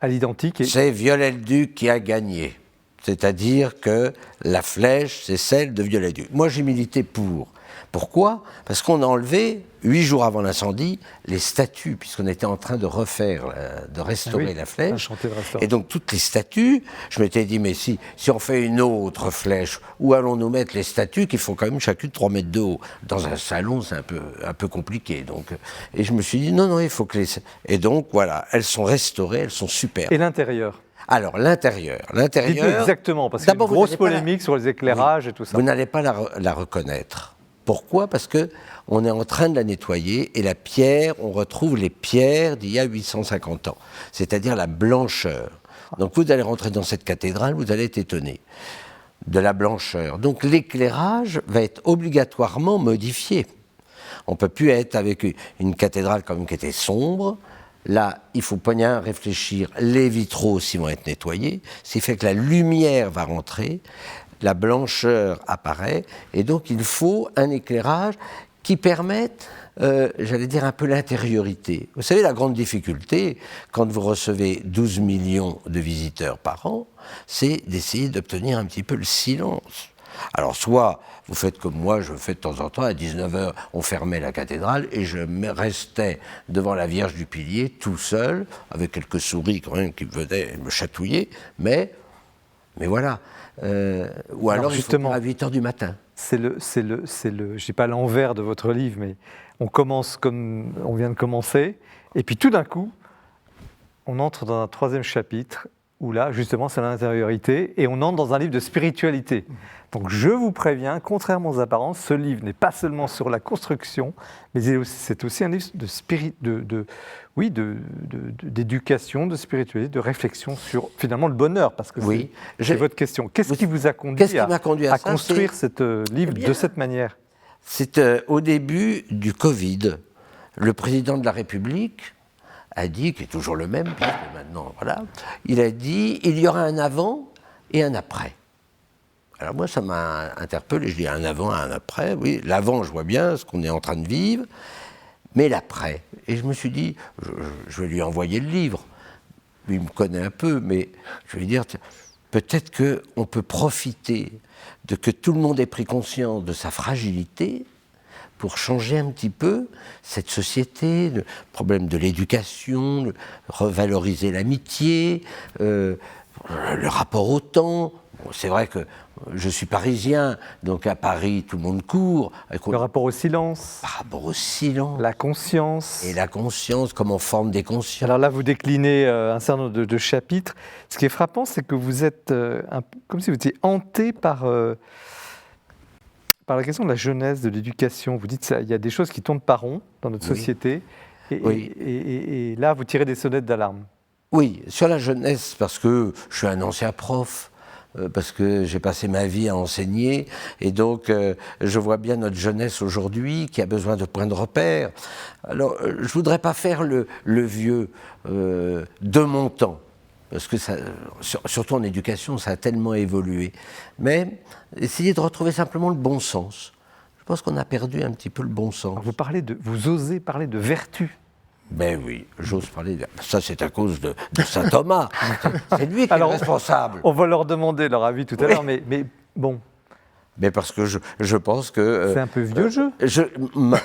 à l'identique?
C'est Viollet-le-Duc qui a gagné. C'est-à-dire que la flèche, c'est celle de Viollet-le-Duc. Moi, j'ai milité pour. Pourquoi? Parce qu'on a enlevé, 8 jours avant l'incendie, les statues, puisqu'on était en train de restaurer la flèche. Et donc, toutes les statues, je m'étais dit, mais si on fait une autre flèche, où allons-nous mettre les statues qui font quand même chacune 3 mètres de haut? Dans un salon, c'est un peu compliqué. Donc, et je me suis dit, non, il faut que les... Et donc, voilà, elles sont restaurées, elles sont superbes.
Et l'intérieur?
Alors, l'intérieur...
Dites-nous exactement, parce qu'il y a une grosse polémique sur les éclairages et tout ça.
Vous n'allez pas la reconnaître. Pourquoi? Parce qu'on est en train de la nettoyer et la pierre, on retrouve les pierres d'il y a 850 ans, c'est-à-dire la blancheur. Donc vous allez rentrer dans cette cathédrale, vous allez être étonné de la blancheur. Donc l'éclairage va être obligatoirement modifié. On ne peut plus être avec une cathédrale comme qui était sombre. Là, il faut bien réfléchir, les vitraux aussi vont être nettoyés, ce qui fait que la lumière va rentrer, la blancheur apparaît, et donc il faut un éclairage qui permette, j'allais dire, un peu l'intériorité. Vous savez, la grande difficulté, quand vous recevez 12 millions de visiteurs par an, c'est d'essayer d'obtenir un petit peu le silence. Alors, soit vous faites comme moi, je fais de temps en temps, à 19h, on fermait la cathédrale et je restais devant la Vierge du Pilier, tout seul, avec quelques souris quand même qui venaient me chatouiller, mais voilà. Ou alors justement, il faut à 8h du matin.
Je dis pas l'envers de votre livre, mais on commence comme on vient de commencer, et puis tout d'un coup, on entre dans un 3e chapitre, où là, justement, c'est l'intériorité, et on entre dans un livre de spiritualité. Donc je vous préviens, contrairement aux apparences, ce livre n'est pas seulement sur la construction, mais c'est aussi un livre d'éducation, de spiritualité, de réflexion sur finalement le bonheur, parce que c'est votre question. Qu'est-ce qui vous a conduit à construire ce livre de cette manière?
C'est au début du Covid. le président de la République a dit, qui est toujours le même, puisque maintenant, voilà, il a dit, il y aura un avant et un après. Alors moi, ça m'a interpellé, je dis un avant, un après, oui, l'avant, je vois bien ce qu'on est en train de vivre, mais l'après. Et je me suis dit, je vais lui envoyer le livre. Il me connaît un peu, mais je vais lui dire, peut-être qu'on peut profiter de que tout le monde ait pris conscience de sa fragilité pour changer un petit peu cette société, le problème de l'éducation, revaloriser l'amitié, le rapport au temps. Bon, c'est vrai que je suis parisien, donc à Paris, tout le monde court.
Le rapport au silence.
Par rapport au silence.
La conscience.
Et la conscience, comment on forme des consciences.
Alors là, vous déclinez un certain nombre de chapitres. Ce qui est frappant, c'est que vous êtes comme si vous étiez hanté par la question de la jeunesse, de l'éducation. Vous dites qu'il y a des choses qui tournent pas rond dans notre société. Et là, vous tirez des sonnettes d'alarme.
Oui, sur la jeunesse, parce que je suis un ancien prof, parce que j'ai passé ma vie à enseigner, et donc je vois bien notre jeunesse aujourd'hui qui a besoin de points de repère. Alors, je ne voudrais pas faire le vieux de mon temps, parce que ça, surtout en éducation, ça a tellement évolué. Mais essayer de retrouver simplement le bon sens. Je pense qu'on a perdu un petit peu le bon sens.
Alors vous osez parler de vertu.
Ben oui, j'ose parler. Ça, c'est à cause de saint Thomas. C'est lui qui est responsable.
On va leur demander leur avis tout à l'heure, mais bon.
Mais parce que je pense que...
c'est un peu vieux jeu.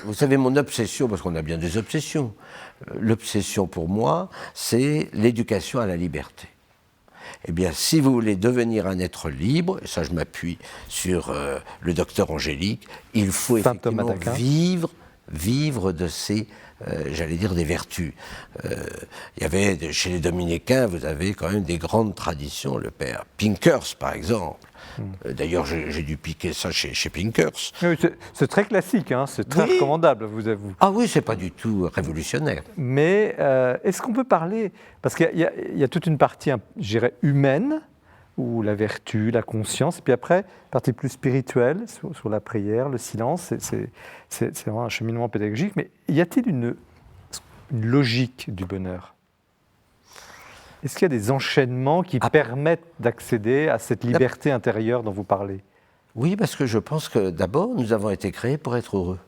Vous savez, mon obsession, parce qu'on a bien des obsessions, l'obsession pour moi, c'est l'éducation à la liberté. Eh bien, si vous voulez devenir un être libre, et ça je m'appuie sur le docteur Angélique, il faut effectivement vivre de ces... j'allais dire des vertus. Il y avait, chez les dominicains, vous avez quand même des grandes traditions, le père Pinker's par exemple. D'ailleurs, j'ai dû piquer ça chez Pinker's.
Oui, c'est très classique, hein, c'est très recommandable, vous avouez.
Ah oui, c'est pas du tout révolutionnaire.
Mais est-ce qu'on peut parler, parce qu'il y a toute une partie, je dirais, humaine, où la vertu, la conscience, et puis après, partie plus spirituelle, sur la prière, le silence, c'est vraiment un cheminement pédagogique, mais y a-t-il une logique du bonheur ? Est-ce qu'il y a des enchaînements qui permettent d'accéder à cette liberté intérieure dont vous parlez ?
Oui, parce que je pense que d'abord, nous avons été créés pour être heureux.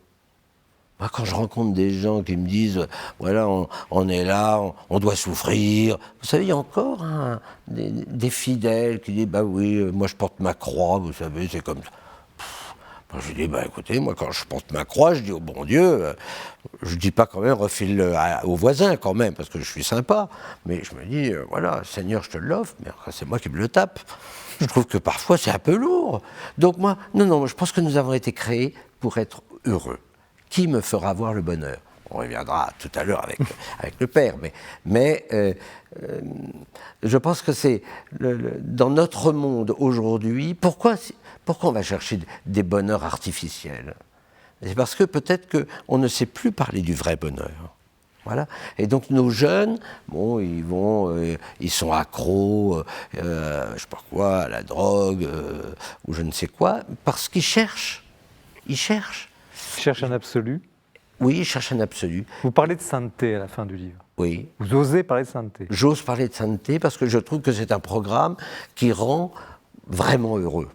Moi, quand je rencontre des gens qui me disent, voilà, on est là, on doit souffrir. Vous savez, il y a encore des fidèles qui disent, bah oui, moi je porte ma croix, vous savez, c'est comme ça. Moi, je dis, bah écoutez, moi quand je porte ma croix, je dis au bon Dieu, je dis pas quand même refile au voisin quand même, parce que je suis sympa, mais je me dis, voilà, Seigneur, je te l'offre, mais c'est moi qui me le tape. Je trouve que parfois c'est un peu lourd. Donc moi, non, je pense que nous avons été créés pour être heureux. Qui me fera voir le bonheur ? On reviendra tout à l'heure avec le Père, mais je pense que c'est dans notre monde aujourd'hui, pourquoi on va chercher des bonheurs artificiels ? C'est parce que peut-être qu'on ne sait plus parler du vrai bonheur. Voilà. Et donc nos jeunes, bon, ils sont accros, je sais pas quoi, à la drogue, ou je ne sais quoi, parce qu'ils cherchent. Ils cherchent
un absolu.
Oui, ils cherchent un absolu.
Vous parlez de sainteté à la fin du livre.
Oui.
Vous osez parler de sainteté.
J'ose parler de sainteté parce que je trouve que c'est un programme qui rend vraiment heureux.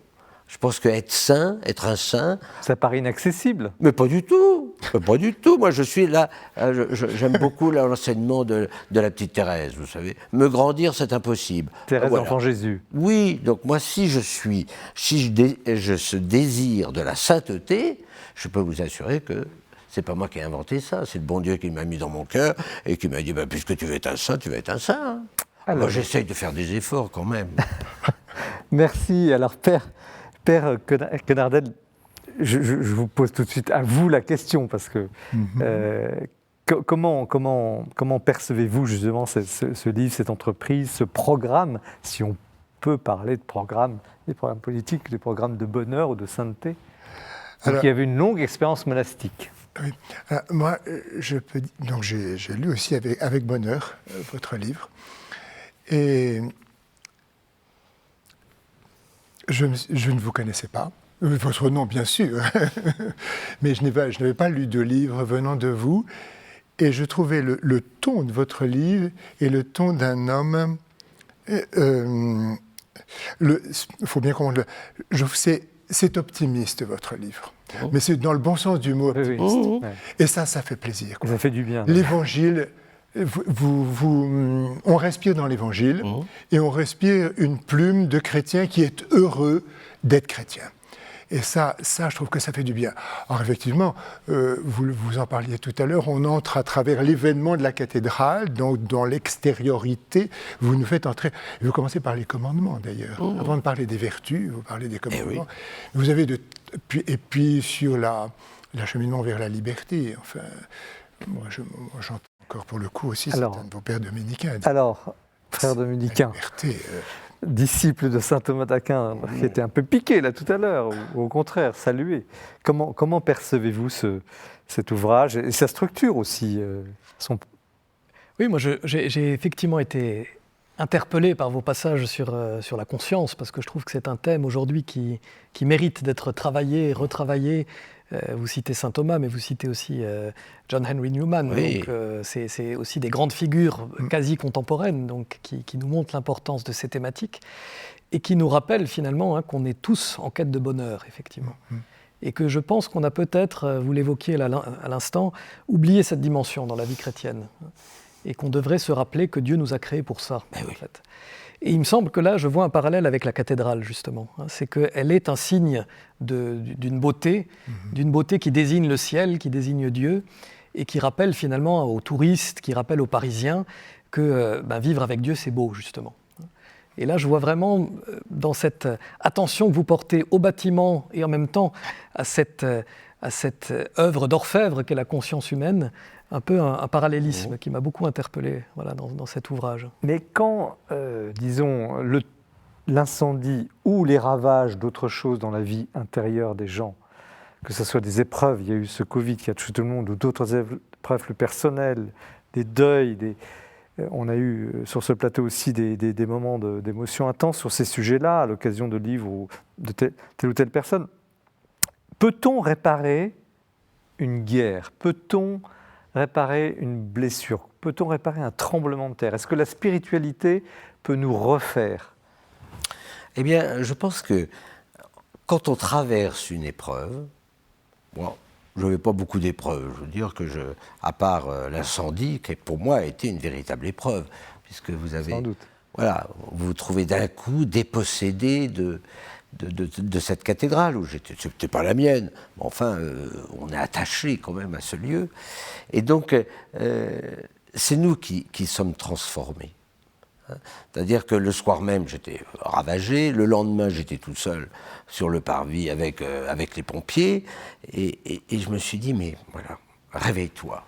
Je pense qu'être saint, être un saint...
Ça paraît inaccessible.
Mais pas du tout. Pas du tout. Moi, je suis là... j'aime beaucoup l'enseignement de la petite Thérèse, vous savez. Me grandir, c'est impossible.
Thérèse d'Enfant Jésus.
Oui. Donc moi, si je désire de la sainteté, je peux vous assurer que c'est pas moi qui ai inventé ça. C'est le bon Dieu qui m'a mis dans mon cœur et qui m'a dit, bah, puisque tu veux être un saint, tu vas être un saint. Alors, moi, j'essaye de faire des efforts quand même.
Merci. Alors, Père Quenardel, je vous pose tout de suite à vous la question, parce que comment percevez-vous justement ce livre, cette entreprise, ce programme, si on peut parler de programme, des programmes politiques, des programmes de bonheur ou de sainteté ? Donc il y avait une longue expérience monastique.
Oui. Moi, donc j'ai lu aussi avec bonheur votre livre, et je ne vous connaissais pas. Votre nom, bien sûr, mais je n'avais pas lu de livre venant de vous. Et je trouvais le ton de votre livre et le ton d'un homme. Il faut bien comprendre. C'est optimiste, votre livre. Mais c'est dans le bon sens du mot optimiste.
Oui.
Et ça fait plaisir.
Ça fait du bien.
L'évangile, on respire dans l'évangile et on respire une plume de chrétien qui est heureux d'être chrétien. Et ça, je trouve que ça fait du bien. Alors effectivement, vous en parliez tout à l'heure, on entre à travers l'événement de la cathédrale, donc dans l'extériorité, vous nous faites entrer. Vous commencez par les commandements d'ailleurs. Avant de parler des vertus, vous parlez des commandements. Vous avez et puis sur l'acheminement vers la liberté. Enfin, moi j'entends encore pour le coup aussi, c'est un de vos pères dominicains.
Alors, frère dominicain.
La liberté.
Disciple de saint Thomas d'Aquin, qui était un peu piqué là tout à l'heure, ou au contraire, salué. Comment percevez-vous cet ouvrage et sa structure aussi
Oui, moi j'ai effectivement été interpellé par vos passages sur la conscience, parce que je trouve que c'est un thème aujourd'hui qui mérite d'être travaillé, retravaillé. Vous citez saint Thomas, mais vous citez aussi John Henry Newman.
Oui.
Donc, c'est aussi des grandes figures quasi contemporaines donc, qui nous montrent l'importance de ces thématiques et qui nous rappellent finalement qu'on est tous en quête de bonheur, effectivement. Et que je pense qu'on a peut-être, vous l'évoquiez à l'instant, oublié cette dimension dans la vie chrétienne. Et qu'on devrait se rappeler que Dieu nous a créés pour ça, en fait. Et il me semble que là, je vois un parallèle avec la cathédrale, justement. C'est qu'elle est un signe d'une beauté qui désigne le ciel, qui désigne Dieu, et qui rappelle finalement aux touristes, qui rappelle aux Parisiens que vivre avec Dieu, c'est beau, justement. Et là, je vois vraiment, dans cette attention que vous portez au bâtiment et en même temps à cette œuvre d'orfèvre qu'est la conscience humaine, un peu un parallélisme qui m'a beaucoup interpellé dans cet ouvrage.
Mais quand, disons, l'incendie ou les ravages d'autres choses dans la vie intérieure des gens, que ce soit des épreuves, il y a eu ce Covid qui a touché tout le monde, ou d'autres épreuves plus personnelles, des deuils, on a eu sur ce plateau aussi des moments d'émotion intense sur ces sujets-là, à l'occasion de livres ou de telle ou telle personne. Peut-on réparer une guerre ? Peut-on réparer une blessure? Peut-on réparer un tremblement de terre? Est-ce que la spiritualité peut nous refaire?
Eh bien, je pense que quand on traverse une épreuve, je n'avais pas beaucoup d'épreuves. Je veux dire que à part l'incendie, qui pour moi a été une véritable épreuve, puisque vous avez,
sans doute.
Voilà, vous vous trouvez d'un coup dépossédé de cette cathédrale, où c'était pas la mienne, mais enfin, on est attaché quand même à ce lieu. Et donc, c'est nous qui sommes transformés. C'est-à-dire que le soir même, j'étais ravagé, le lendemain, j'étais tout seul sur le parvis avec les pompiers, et je me suis dit, mais voilà, réveille-toi,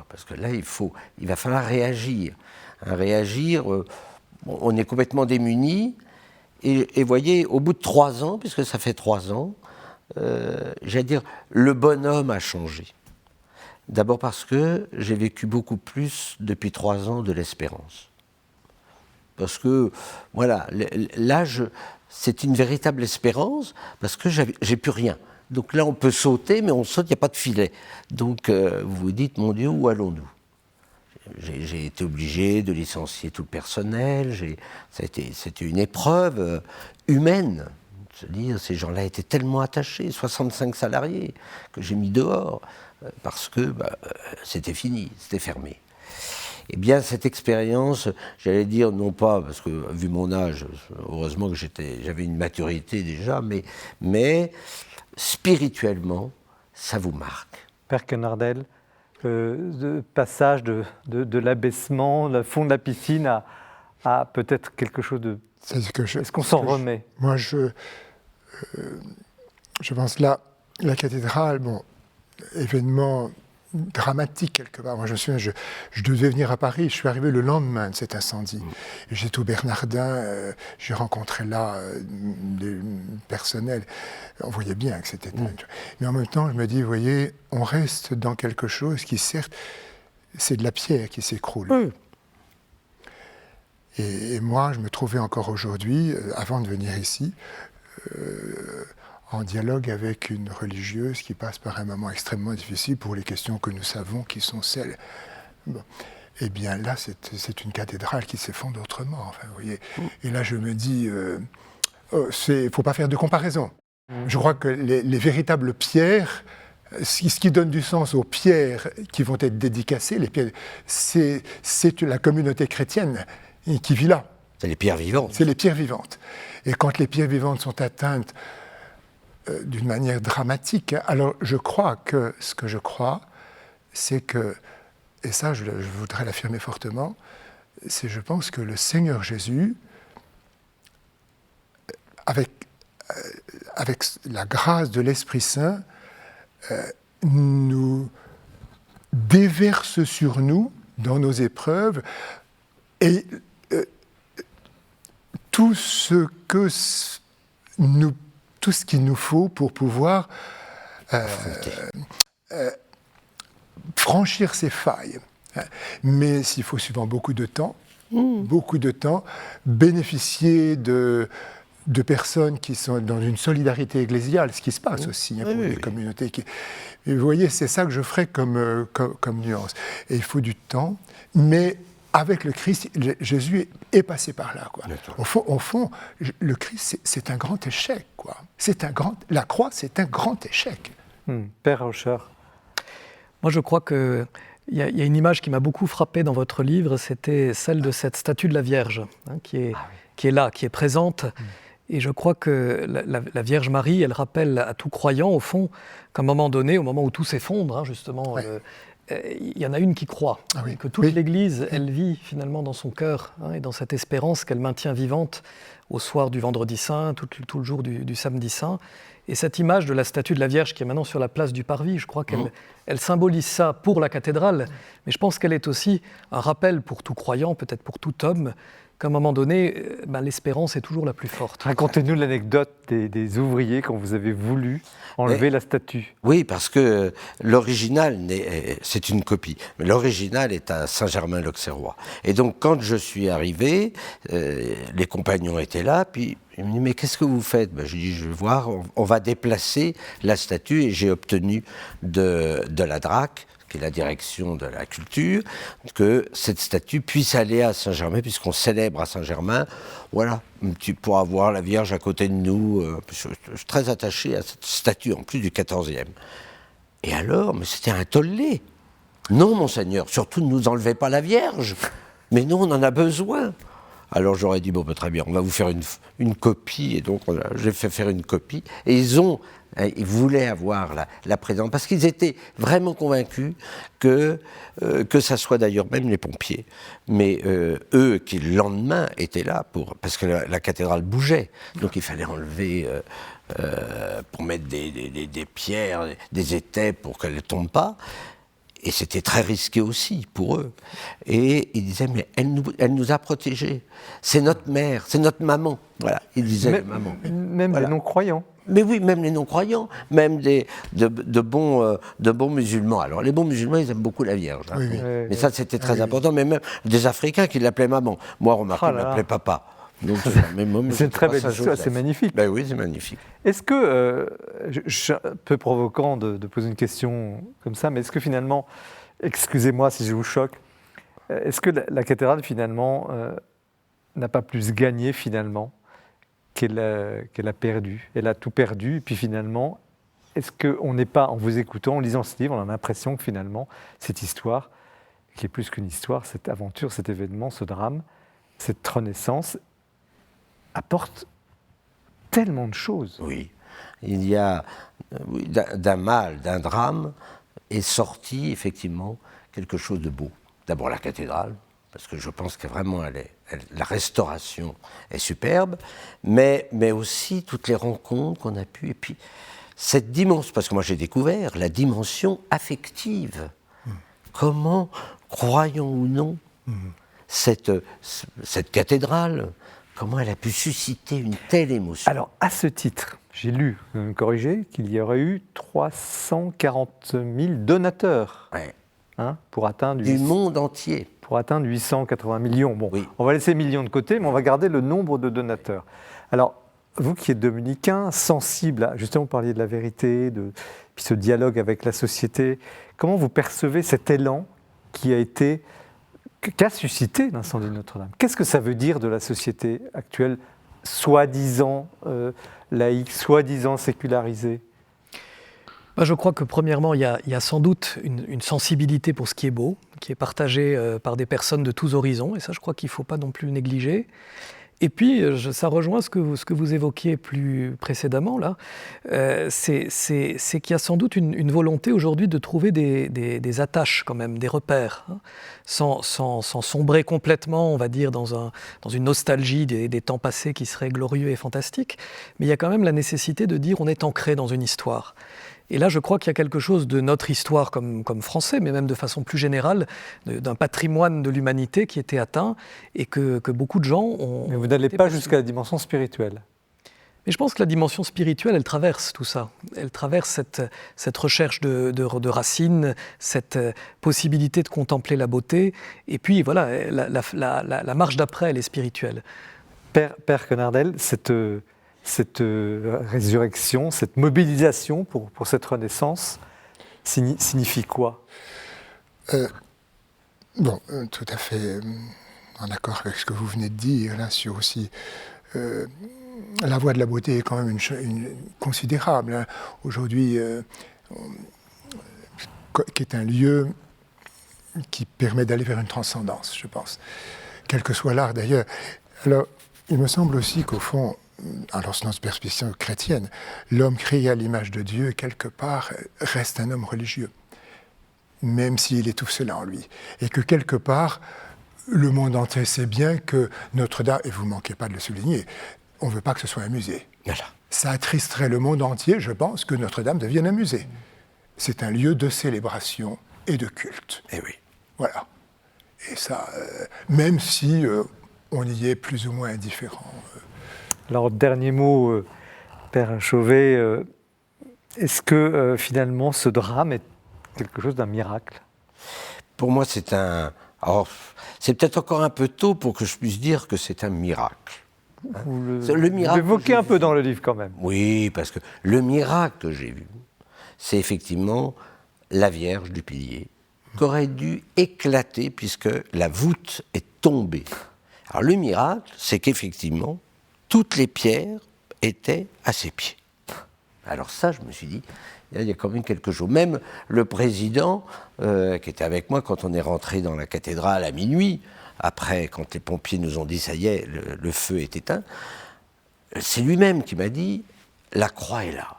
parce que là, il va falloir réagir. On est complètement démunis. Et voyez, au bout de 3 ans, puisque ça fait 3 ans, j'allais dire, le bonhomme a changé. D'abord parce que j'ai vécu beaucoup plus depuis 3 ans de l'espérance. Parce que, voilà, là, c'est une véritable espérance, parce que j'ai plus rien. Donc là, on peut sauter, mais on saute, il n'y a pas de filet. Donc vous vous dites, mon Dieu, où allons-nous ? J'ai été obligé de licencier tout le personnel, c'était une épreuve humaine. Se dire, ces gens-là étaient tellement attachés, 65 salariés, que j'ai mis dehors, parce que c'était fini, c'était fermé. Eh bien, cette expérience, j'allais dire, non pas, parce que vu mon âge, heureusement que j'avais une maturité déjà, mais spirituellement, ça vous marque.
Père Quenardel, de passage de l'abaissement, le fond de la piscine à peut-être quelque chose de... Est-ce qu'on s'en remet?
Moi, je pense là, la cathédrale, événement dramatique quelque part. Moi, je me souviens, je devais venir à Paris, je suis arrivé le lendemain de cet incendie. J'étais au Bernardin, j'ai rencontré là des personnels. On voyait bien que c'était... Mais en même temps, je me dis, vous voyez, on reste dans quelque chose qui, certes, c'est de la pierre qui s'écroule. Et moi, je me trouvais encore aujourd'hui, avant de venir ici, en dialogue avec une religieuse qui passe par un moment extrêmement difficile pour les questions que nous savons qui sont celles. Bon. Eh bien là, c'est une cathédrale qui s'effondre autrement. Enfin, vous voyez. Et là, je me dis, il ne faut pas faire de comparaison. Je crois que les véritables pierres, ce qui donne du sens aux pierres qui vont être dédicacées, les pierres, c'est la communauté chrétienne qui vit là.
C'est les pierres vivantes.
C'est les pierres vivantes. Et quand les pierres vivantes sont atteintes d'une manière dramatique, alors je crois que ce que je crois, c'est que, et ça je voudrais l'affirmer fortement, c'est je pense que le Seigneur Jésus, avec la grâce de l'Esprit Saint, nous déverse sur nous, dans nos épreuves, et tout ce qu'il nous faut pour pouvoir franchir ces failles. Mais s'il faut souvent beaucoup de temps, bénéficier de personnes qui sont dans une solidarité ecclésiale, ce qui se passe aussi pour les communautés. Et vous voyez, c'est ça que je ferais comme nuance. Et il faut du temps, mais avec le Christ, Jésus est passé par là, quoi. Au fond, le Christ, c'est un grand échec, quoi. La croix, c'est un grand échec.
Père Rauscher.
Moi, je crois qu'il y a une image qui m'a beaucoup frappé dans votre livre, c'était celle de cette statue de la Vierge, qui est là, qui est présente. Et je crois que la Vierge Marie, elle rappelle à tout croyant, au fond, qu'à un moment donné, au moment où tout s'effondre, justement, il y en a une qui croit, et que toute l'Église, elle vit finalement dans son cœur, et dans cette espérance qu'elle maintient vivante au soir du Vendredi Saint, tout le jour du Samedi Saint. Et cette image de la statue de la Vierge qui est maintenant sur la place du Parvis, je crois qu'elle symbolise ça pour la cathédrale, mais je pense qu'elle est aussi un rappel pour tout croyant, peut-être pour tout homme, qu'à un moment donné, l'espérance est toujours la plus forte.
Racontez-nous l'anecdote des ouvriers quand vous avez voulu enlever la statue.
Oui, parce que l'original, c'est une copie, mais l'original est à Saint-Germain-l'Auxerrois. Et donc, quand je suis arrivé, les compagnons étaient là, puis ils me disent « Mais qu'est-ce que vous faites ?» Je dis « Je vais voir, on va déplacer la statue. » Et j'ai obtenu de la DRAC, qui est la direction de la culture, que cette statue puisse aller à Saint-Germain, puisqu'on célèbre à Saint-Germain. Voilà, pour avoir la Vierge à côté de nous. Je suis très attaché à cette statue, en plus du 14e. Et alors, mais c'était un tollé. Non, monseigneur, surtout ne nous enlevez pas la Vierge. Mais nous, on en a besoin. Alors j'aurais dit, bon, très bien, on va vous faire une copie. Et donc, j'ai fait faire une copie. Et ils voulaient avoir la présence, parce qu'ils étaient vraiment convaincus que ça soit d'ailleurs même les pompiers, mais eux qui le lendemain étaient là, parce que la cathédrale bougeait, donc il fallait enlever, pour mettre des pierres, des étais pour qu'elle ne tombe pas. Et c'était très risqué aussi pour eux. Et ils disaient, mais elle nous a protégés. C'est notre mère, c'est notre maman. Voilà, ils disaient maman.
Même les non-croyants.
Mais oui, même les non-croyants, même de bons musulmans. Alors les bons musulmans, ils aiment beaucoup la Vierge. Hein. Mais ça, c'était très important. Mais même des Africains qui l'appelaient maman. Moi, remarquez, ils ne m'appelaient papa.
C'est une très belle histoire, c'est magnifique.
Ben oui, c'est magnifique.
Est-ce que, je suis un peu provoquant de poser une question comme ça, mais est-ce que finalement, excusez-moi si je vous choque, est-ce que la cathédrale finalement n'a pas plus gagné finalement qu'elle a perdu? Elle a tout perdu, et puis finalement, est-ce qu'on n'est pas, en vous écoutant, en lisant ce livre, on a l'impression que finalement, cette histoire, qui est plus qu'une histoire, cette aventure, cet événement, ce drame, cette renaissance, apporte tellement de choses.
Oui, il y a d'un mal, d'un drame, est sorti effectivement quelque chose de beau. D'abord la cathédrale, parce que je pense que vraiment la restauration est superbe, mais aussi toutes les rencontres qu'on a pu, et puis cette dimension, parce que moi j'ai découvert la dimension affective. Comment, croyons ou non, cette cathédrale, comment elle a pu susciter une telle émotion.
Alors, à ce titre, j'ai lu, vous me corrigez, qu'il y aurait eu 340 000 donateurs pour atteindre...
Du monde entier.
Pour atteindre 880 millions. Bon,
oui.
On va laisser millions de côté, mais on va garder le nombre de donateurs. Alors, vous qui êtes dominicain, sensible, justement vous parliez de la vérité, puis ce dialogue avec la société, comment vous percevez cet élan qu'a suscité l'incendie de Notre-Dame? Qu'est-ce que ça veut dire de la société actuelle, soi-disant laïque, soi-disant sécularisée?
Je crois que premièrement, il y a sans doute une sensibilité pour ce qui est beau, qui est partagée par des personnes de tous horizons, et ça je crois qu'il ne faut pas non plus négliger. Et puis, ça rejoint ce que vous évoquiez plus précédemment, là, c'est qu'il y a sans doute une volonté aujourd'hui de trouver des attaches quand même, des repères, hein, sans sombrer complètement, on va dire, dans une nostalgie des temps passés qui seraient glorieux et fantastiques, mais il y a quand même la nécessité de dire on est ancré dans une histoire. Et là, je crois qu'il y a quelque chose de notre histoire comme Français, mais même de façon plus générale, d'un patrimoine de l'humanité qui était atteint et que beaucoup de gens ont...
Mais vous n'allez pas jusqu'à la dimension spirituelle.
Mais je pense que la dimension spirituelle, elle traverse tout ça. Elle traverse cette recherche de racines, cette possibilité de contempler la beauté. Et puis, voilà, la marche d'après, elle est spirituelle.
Père Quenardel, cette résurrection, cette mobilisation pour cette renaissance signifie quoi?
Tout à fait en accord avec ce que vous venez de dire, là, sur aussi la voie de la beauté est quand même une considérable. Hein. Aujourd'hui, qui est un lieu qui permet d'aller vers une transcendance, je pense. Quel que soit l'art d'ailleurs. Alors, il me semble aussi qu'au fond, alors dans notre perspective chrétienne, l'homme créé à l'image de Dieu, quelque part, reste un homme religieux, même s'il étouffe cela en lui. Et que quelque part, le monde entier sait bien que Notre-Dame, et vous ne manquez pas de le souligner, on ne veut pas que ce soit un musée.
Voilà.
Ça attristerait le monde entier, je pense, que Notre-Dame devienne un musée. C'est un lieu de célébration et de culte.
Eh oui.
Voilà. Et ça, même si on y est plus ou moins indifférent.
Alors, dernier mot, Père Chauvet, est-ce que finalement ce drame est quelque chose d'un miracle?
Pour moi, c'est peut-être encore un peu tôt pour que je puisse dire que c'est un miracle.
Vous l'évoquez un peu dans le livre quand même.
Oui, parce que le miracle que j'ai vu, c'est effectivement la Vierge du pilier, qui aurait dû éclater puisque la voûte est tombée. Alors le miracle, c'est qu'effectivement, toutes les pierres étaient à ses pieds. Alors ça, je me suis dit, il y a quand même quelque chose. Même le président, qui était avec moi quand on est rentré dans la cathédrale à minuit, après, quand les pompiers nous ont dit, ça y est, le feu est éteint, c'est lui-même qui m'a dit, la croix est là,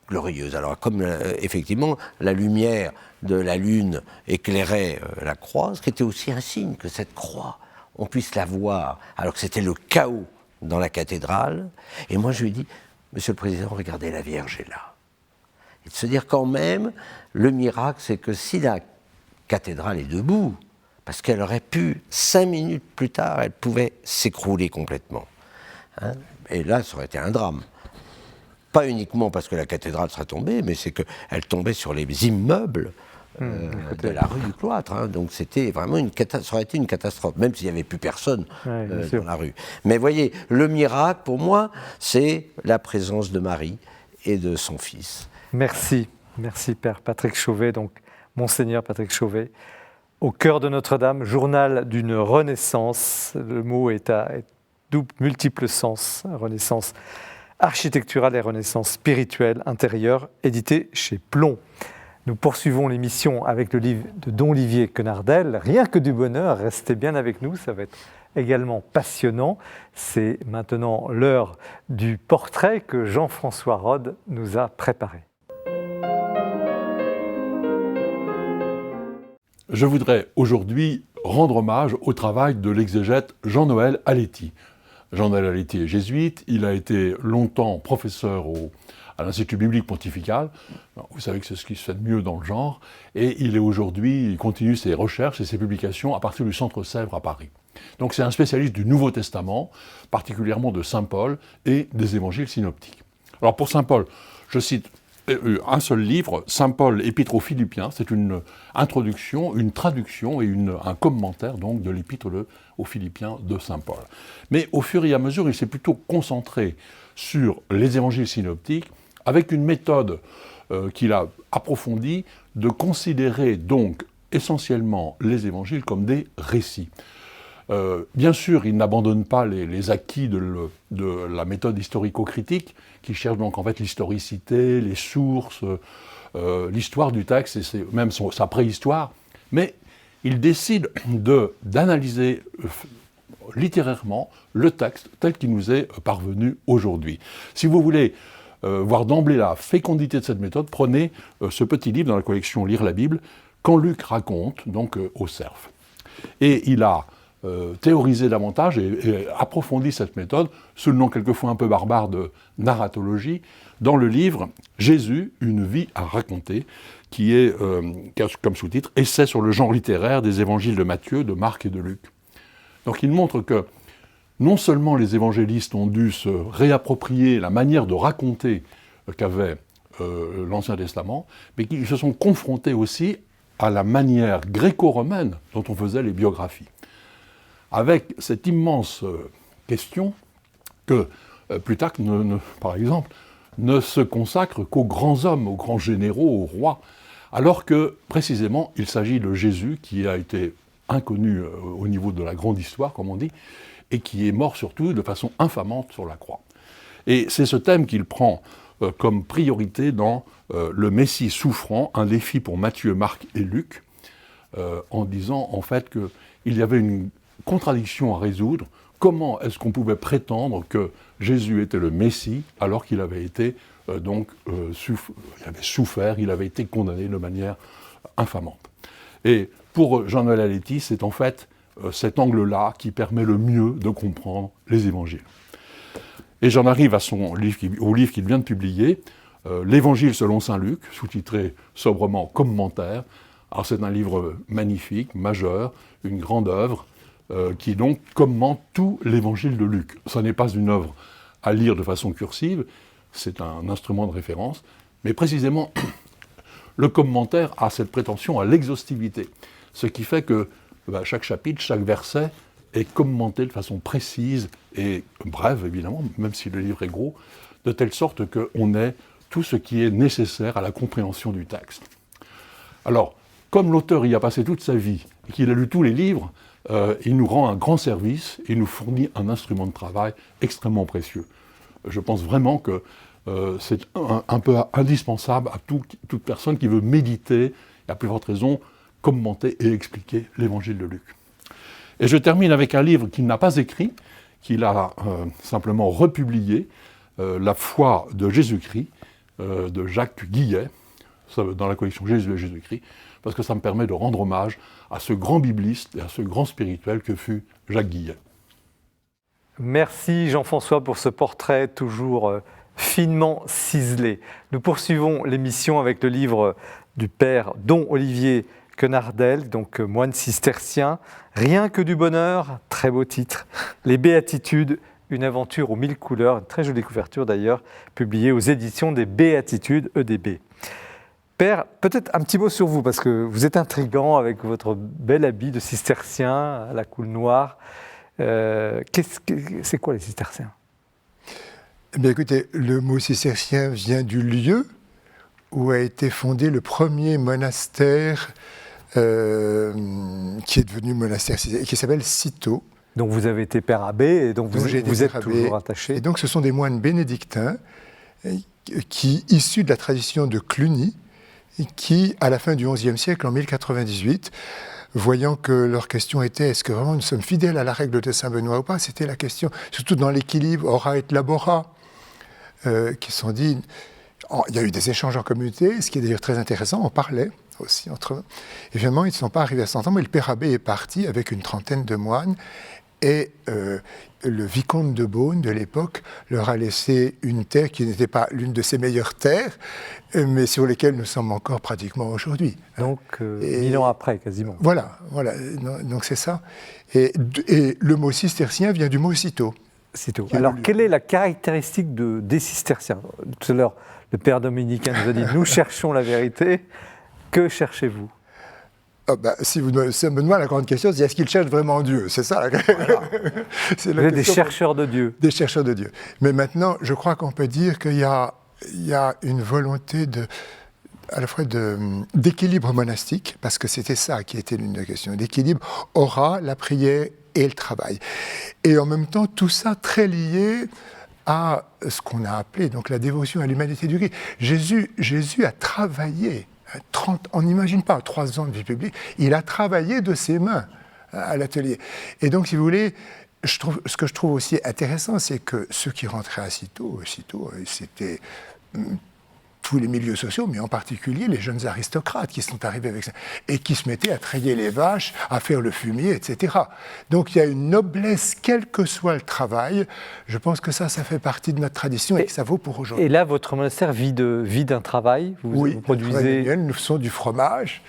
glorieuse. Alors comme effectivement, la lumière de la lune éclairait la croix, ce qui était aussi un signe que cette croix, on puisse la voir, alors que c'était le chaos dans la cathédrale. Et moi, je lui ai dit, Monsieur le Président, regardez, la Vierge est là. Et de se dire quand même, le miracle, c'est que si la cathédrale est debout, parce qu'elle aurait pu, 5 minutes plus tard, elle pouvait s'écrouler complètement. Hein? Et là, ça aurait été un drame. Pas uniquement parce que la cathédrale serait tombée, mais c'est qu'elle tombait sur les immeubles de la rue du Cloître. Hein. Donc c'était vraiment ça aurait été une catastrophe, même s'il n'y avait plus personne dans la rue. Mais voyez, le miracle, pour moi, c'est la présence de Marie et de son Fils.
Merci. Merci, Père Patrick Chauvet, donc Monseigneur Patrick Chauvet. Au cœur de Notre-Dame, journal d'une renaissance. Le mot est à multiples sens. Renaissance architecturale et renaissance spirituelle intérieure, édité chez Plomb. Nous poursuivons l'émission avec le livre de Don Olivier Quenardel. Rien que du bonheur, restez bien avec nous, ça va être également passionnant. C'est maintenant l'heure du portrait que Jean-François Rode nous a préparé.
Je voudrais aujourd'hui rendre hommage au travail de l'exégète Jean-Noël Aletti. Jean-Noël Aletti est jésuite, il a été longtemps professeur à l'Institut biblique pontifical. Vous savez que c'est ce qui se fait de mieux dans le genre. Et il continue ses recherches et ses publications à partir du Centre Sèvres à Paris. Donc c'est un spécialiste du Nouveau Testament, particulièrement de Saint Paul et des évangiles synoptiques. Alors pour Saint Paul, je cite un seul livre, Saint Paul, Épître aux Philippiens. C'est une introduction, une traduction et un commentaire donc de l'Épître aux Philippiens de Saint Paul. Mais au fur et à mesure, il s'est plutôt concentré sur les évangiles synoptiques avec une méthode qu'il a approfondie de considérer donc essentiellement les évangiles comme des récits. Bien sûr, il n'abandonne pas les acquis de la méthode historico-critique, qui cherche donc en fait l'historicité, les sources, l'histoire du texte, et même sa préhistoire, mais il décide d'analyser littérairement le texte tel qu'il nous est parvenu aujourd'hui. Si vous voulez voir d'emblée la fécondité de cette méthode, prenez ce petit livre dans la collection Lire la Bible, Quand Luc raconte, donc au Cerf. Et il a théorisé davantage et approfondi cette méthode sous le nom quelquefois un peu barbare de narratologie, dans le livre « Jésus, une vie à raconter », qui est, comme sous-titre, « Essai sur le genre littéraire des évangiles de Matthieu, de Marc et de Luc ». Donc il montre que non seulement les évangélistes ont dû se réapproprier la manière de raconter qu'avait l'Ancien Testament, mais qu'ils se sont confrontés aussi à la manière gréco-romaine dont on faisait les biographies. Avec cette immense question que Plutarque, par exemple, ne se consacre qu'aux grands hommes, aux grands généraux, aux rois, alors que, précisément, il s'agit de Jésus qui a été inconnu au niveau de la grande histoire, comme on dit, et qui est mort surtout de façon infamante sur la croix. Et c'est ce thème qu'il prend comme priorité dans le Messie souffrant, un défi pour Matthieu, Marc et Luc, en disant en fait qu'il y avait une contradiction à résoudre. Comment est-ce qu'on pouvait prétendre que Jésus était le Messie alors qu'il avait été il avait souffert, il avait été condamné de manière infamante. Et pour Jean-Noël Aletti, c'est en fait cet angle-là qui permet le mieux de comprendre les évangiles. Et j'en arrive au livre qu'il vient de publier, L'Évangile selon saint Luc, sous-titré sobrement Commentaire. Alors c'est un livre magnifique, majeur, une grande œuvre, qui donc commente tout l'Évangile de Luc. Ce n'est pas une œuvre à lire de façon cursive, c'est un instrument de référence, mais précisément le commentaire a cette prétention à l'exhaustivité, ce qui fait que chaque chapitre, chaque verset est commenté de façon précise et brève, évidemment, même si le livre est gros, de telle sorte qu'on ait tout ce qui est nécessaire à la compréhension du texte. Alors, comme l'auteur y a passé toute sa vie et qu'il a lu tous les livres, il nous rend un grand service, il nous fournit un instrument de travail extrêmement précieux. Je pense vraiment que c'est un peu indispensable à toute personne qui veut méditer, et à plus forte raison, commenter et expliquer l'Évangile de Luc. Et je termine avec un livre qu'il n'a pas écrit, qu'il a simplement republié, La foi de Jésus-Christ, de Jacques Guillet, dans la collection Jésus et Jésus-Christ, parce que ça me permet de rendre hommage à ce grand bibliste et à ce grand spirituel que fut Jacques Guillet.
Merci Jean-François pour ce portrait toujours finement ciselé. Nous poursuivons l'émission avec le livre du père Don Olivier Quenardel, donc moine cistercien, Rien que du bonheur, très beau titre, Les Béatitudes, une aventure aux 1000 couleurs, une très jolie couverture d'ailleurs, publiée aux éditions des Béatitudes, EDB. Père, peut-être un petit mot sur vous, parce que vous êtes intriguant avec votre bel habit de cistercien à la coule noire. C'est quoi les cisterciens ?
Eh bien, écoutez, le mot cistercien vient du lieu où a été fondé le premier monastère qui est devenu monastère, qui s'appelle Cîteaux.
Donc vous avez été père abbé et donc vous êtes toujours attaché.
Et donc ce sont des moines bénédictins qui, issus de la tradition de Cluny, qui, à la fin du XIe siècle, en 1098, voyant que leur question était « est-ce que vraiment nous sommes fidèles à la règle de Saint Benoît ou pas ?» C'était la question, surtout dans l'équilibre « ora et labora », qui se sont dit... Il y a eu des échanges en communauté, ce qui est d'ailleurs très intéressant, on parlait aussi entre eux. Et finalement, ils ne sont pas arrivés à s'entendre, mais le père abbé est parti avec une trentaine de moines, et le vicomte de Beaune de l'époque leur a laissé une terre qui n'était pas l'une de ses meilleures terres, mais sur lesquelles nous sommes encore pratiquement aujourd'hui.
Donc, 1000 ans après, quasiment.
Voilà, donc c'est ça. Et le mot cistercien vient du mot cîteau.
Cîteau. Alors, quelle est la caractéristique des cisterciens ? Tout à l'heure, le père dominicain nous a dit « nous cherchons la vérité ». Que cherchez-vous ?
Si vous me demandez la grande question, c'est est-ce qu'ils cherchent vraiment Dieu? C'est ça la
C'est vous êtes des chercheurs de Dieu.
Des chercheurs de Dieu. Mais maintenant, je crois qu'on peut dire qu'il y a une volonté à la fois d'équilibre monastique, parce que c'était ça qui était l'une des questions, d'équilibre aura, la prière et le travail. Et en même temps, tout ça très lié à ce qu'on a appelé donc la dévotion à l'humanité du Christ. Jésus a travaillé. On n'imagine pas 3 ans de vie publique, il a travaillé de ses mains à l'atelier. Et donc, si vous voulez, ce que je trouve aussi intéressant, c'est que ceux qui rentraient à Cîteaux, c'était tous les milieux sociaux, mais en particulier les jeunes aristocrates qui sont arrivés avec ça, et qui se mettaient à treiller les vaches, à faire le fumier, etc. Donc il y a une noblesse, quel que soit le travail. Je pense que ça fait partie de notre tradition et que ça vaut pour aujourd'hui.
Et là, votre monastère vit d'un travail. Vous produisez...
Nous faisons du fromage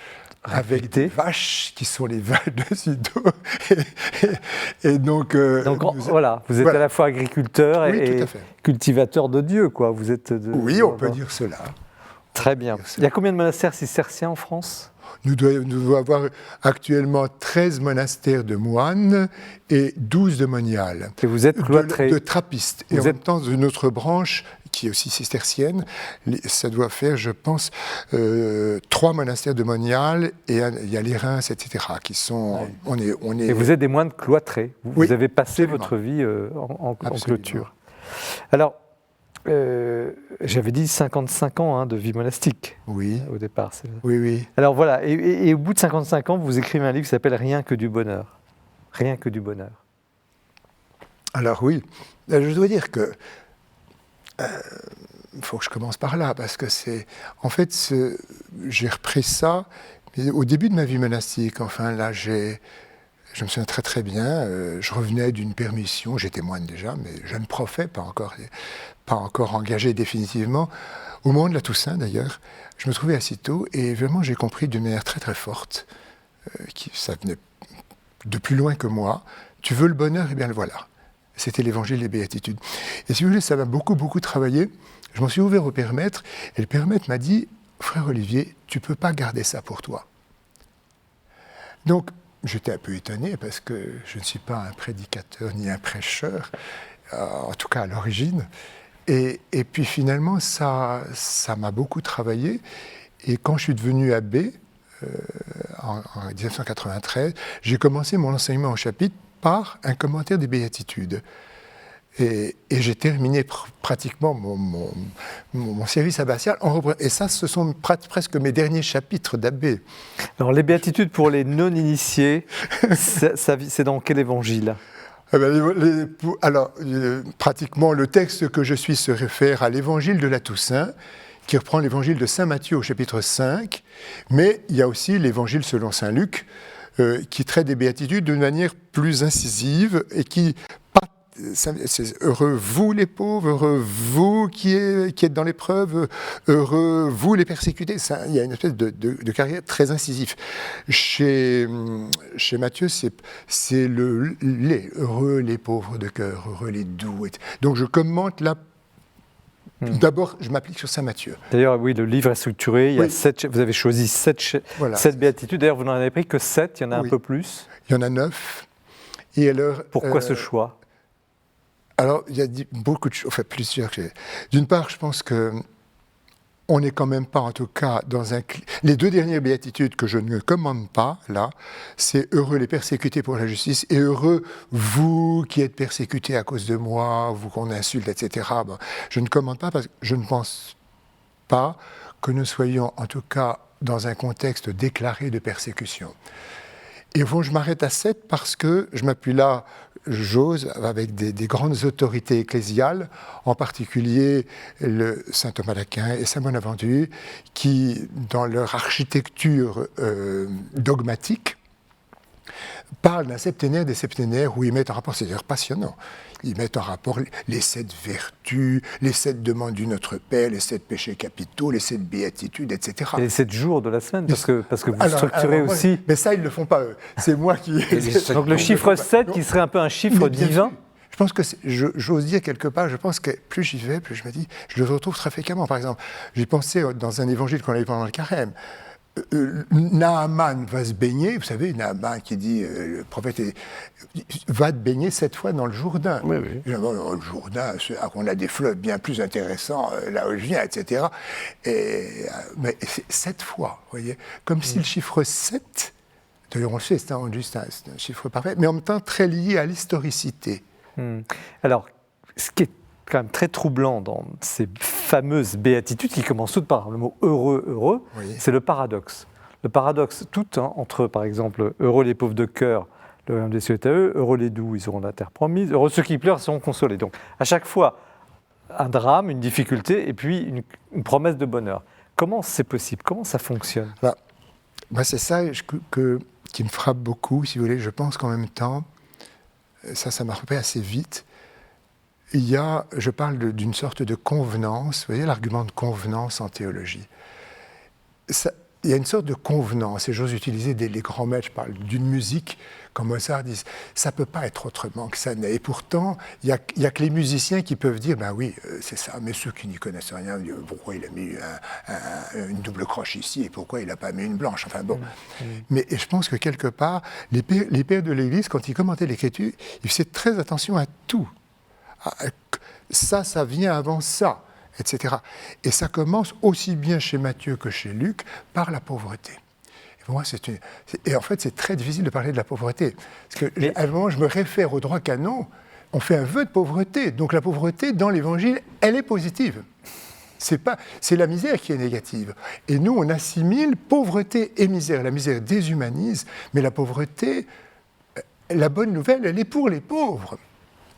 avec des vaches qui sont les vaches de Cîteaux. Et donc
voilà, vous êtes à la fois agriculteur et cultivateur de Dieu, quoi. Vous êtes
on peut dire cela.
Très bien. Il y a combien de monastères cisterciens en France ?
Nous devons avoir actuellement 13 monastères de moines et 12 de moniales.
Et vous êtes cloîtré.
De trappistes. Et en même temps, une autre branche qui est aussi cistercienne, ça doit faire, je pense, 3 monastères de moniales et il y a les Reims, etc. qui sont...
Et vous êtes des moines cloîtrés. Vous avez passé
absolument.
votre vie en clôture. Alors, j'avais dit 55 ans de vie monastique au départ.
Oui.
Alors voilà, et au bout de 55 ans, vous écrivez un livre qui s'appelle « Rien que du bonheur ». Rien que du bonheur.
Alors oui, je dois dire que il faut que je commence par là, parce que j'ai repris ça mais au début de ma vie monastique. Enfin là, je me souviens très très bien, je revenais d'une permission, j'étais moine déjà, mais jeune prophet, pas encore engagé définitivement. Au moment de la Toussaint d'ailleurs, je me trouvais à Cîteaux et vraiment j'ai compris d'une manière très très forte, ça venait de plus loin que moi, tu veux le bonheur, eh bien le voilà. C'était l'évangile des béatitudes. Et si vous voulez, ça m'a beaucoup beaucoup travaillé. Je m'en suis ouvert au Père Maître et le Père Maître m'a dit, frère Olivier, tu ne peux pas garder ça pour toi. Donc, j'étais un peu étonné parce que je ne suis pas un prédicateur ni un prêcheur, en tout cas à l'origine. Et puis finalement, ça m'a beaucoup travaillé. Et quand je suis devenu abbé, en 1993, j'ai commencé mon enseignement au chapitre par un commentaire des béatitudes. Et j'ai terminé pratiquement mon service abbatial. Et ça, ce sont presque mes derniers chapitres d'abbé.
Alors, les béatitudes pour les non-initiés, c'est dans quel évangile ?
Pratiquement, le texte que je suis se réfère à l'évangile de la Toussaint, qui reprend l'évangile de saint Matthieu au chapitre 5, mais il y a aussi l'évangile selon saint Luc, qui traite des béatitudes d'une manière plus incisive et qui... C'est heureux vous les pauvres, heureux vous qui êtes dans l'épreuve, heureux vous les persécutés. Il y a une espèce de carrière très incisif. Chez Matthieu, c'est les heureux les pauvres de cœur, heureux les doux. Donc je commente là. D'abord, je m'applique sur saint Matthieu.
D'ailleurs, oui, le livre est structuré. Il y a vous avez choisi 7 béatitudes. D'ailleurs, vous n'en avez pris que 7. Il y en a un peu plus.
Il y en a 9. Et alors,
pourquoi ce choix ?
Alors, il y a beaucoup de choses, enfin plusieurs. D'une part, je pense qu'on n'est quand même pas, en tout cas, dans un... Les 2 dernières béatitudes que je ne commande pas, là, c'est « Heureux les persécutés pour la justice » et « Heureux vous qui êtes persécutés à cause de moi, vous qu'on insulte, etc. » Bon, je ne commande pas parce que je ne pense pas que nous soyons, en tout cas, dans un contexte déclaré de persécution. Et au fond, je m'arrête à 7 parce que je m'appuie là, j'ose, avec des grandes autorités ecclésiales, en particulier le saint Thomas d'Aquin et saint Bonaventure, qui, dans leur architecture dogmatique, parlent d'un septénaire des septénaires où ils mettent en rapport, c'est d'ailleurs passionnant, ils mettent en rapport les 7 vertus, les 7 demandes du Notre Père, les 7 péchés capitaux, les 7 béatitudes, etc.
Et les 7 jours de la semaine, parce que vous structurez aussi...
Mais ça, ils ne le font pas eux. C'est moi qui...
Donc le chiffre 7, qui serait un peu un chiffre divin.
Je pense que, j'ose dire quelque part, je pense que plus j'y vais, plus je me dis, je le retrouve très fréquemment. Par exemple, j'ai pensé dans un évangile qu'on avait pendant le carême, Naaman va se baigner, vous savez, Naaman qui dit, le prophète va te baigner 7 fois dans le Jourdain.
Oui, oui.
Le Jourdain, on a des fleuves bien plus intéressants là où je viens, etc. Mais c'est 7 fois, vous voyez, comme si le chiffre 7, d'ailleurs on le sait, c'est un chiffre parfait, mais en même temps très lié à l'historicité.
Alors, ce qui est quand même très troublant dans ces fameuses béatitudes qui commencent toutes par le mot heureux,
Oui.
c'est le paradoxe. Le paradoxe tout entre, par exemple, heureux les pauvres de cœur, le royaume des cieux est à eux, heureux les doux, ils auront la terre promise, heureux ceux qui pleurent seront consolés. Donc, à chaque fois, un drame, une difficulté, et puis une promesse de bonheur. Comment c'est possible? Comment ça fonctionne?
Moi, c'est ça qui me frappe beaucoup, si vous voulez. Je pense qu'en même temps, ça m'a frappé assez vite. Je parle d'une sorte de convenance, vous voyez l'argument de convenance en théologie. Il y a une sorte de convenance, et j'ose utiliser les grands maîtres, je parle d'une musique, comme Mozart disent, ça ne peut pas être autrement que ça n'est. Et pourtant, il n'y a que les musiciens qui peuvent dire, ben oui, c'est ça, mais ceux qui n'y connaissent rien, disent, pourquoi il a mis une double croche ici, et pourquoi il n'a pas mis une blanche, enfin bon. Mais je pense que quelque part, les pères de l'Église, quand ils commentaient l'Écriture, ils faisaient très attention à tout. Ça vient avant ça, etc. Et ça commence aussi bien chez Matthieu que chez Luc par la pauvreté. Et pour moi, et en fait, c'est très difficile de parler de la pauvreté. Parce qu'à un moment, je me réfère au droit canon, on fait un vœu de pauvreté. Donc la pauvreté, dans l'Évangile, elle est positive. C'est la misère qui est négative. Et nous, on assimile pauvreté et misère. La misère déshumanise, mais la pauvreté, la bonne nouvelle, elle est pour les pauvres.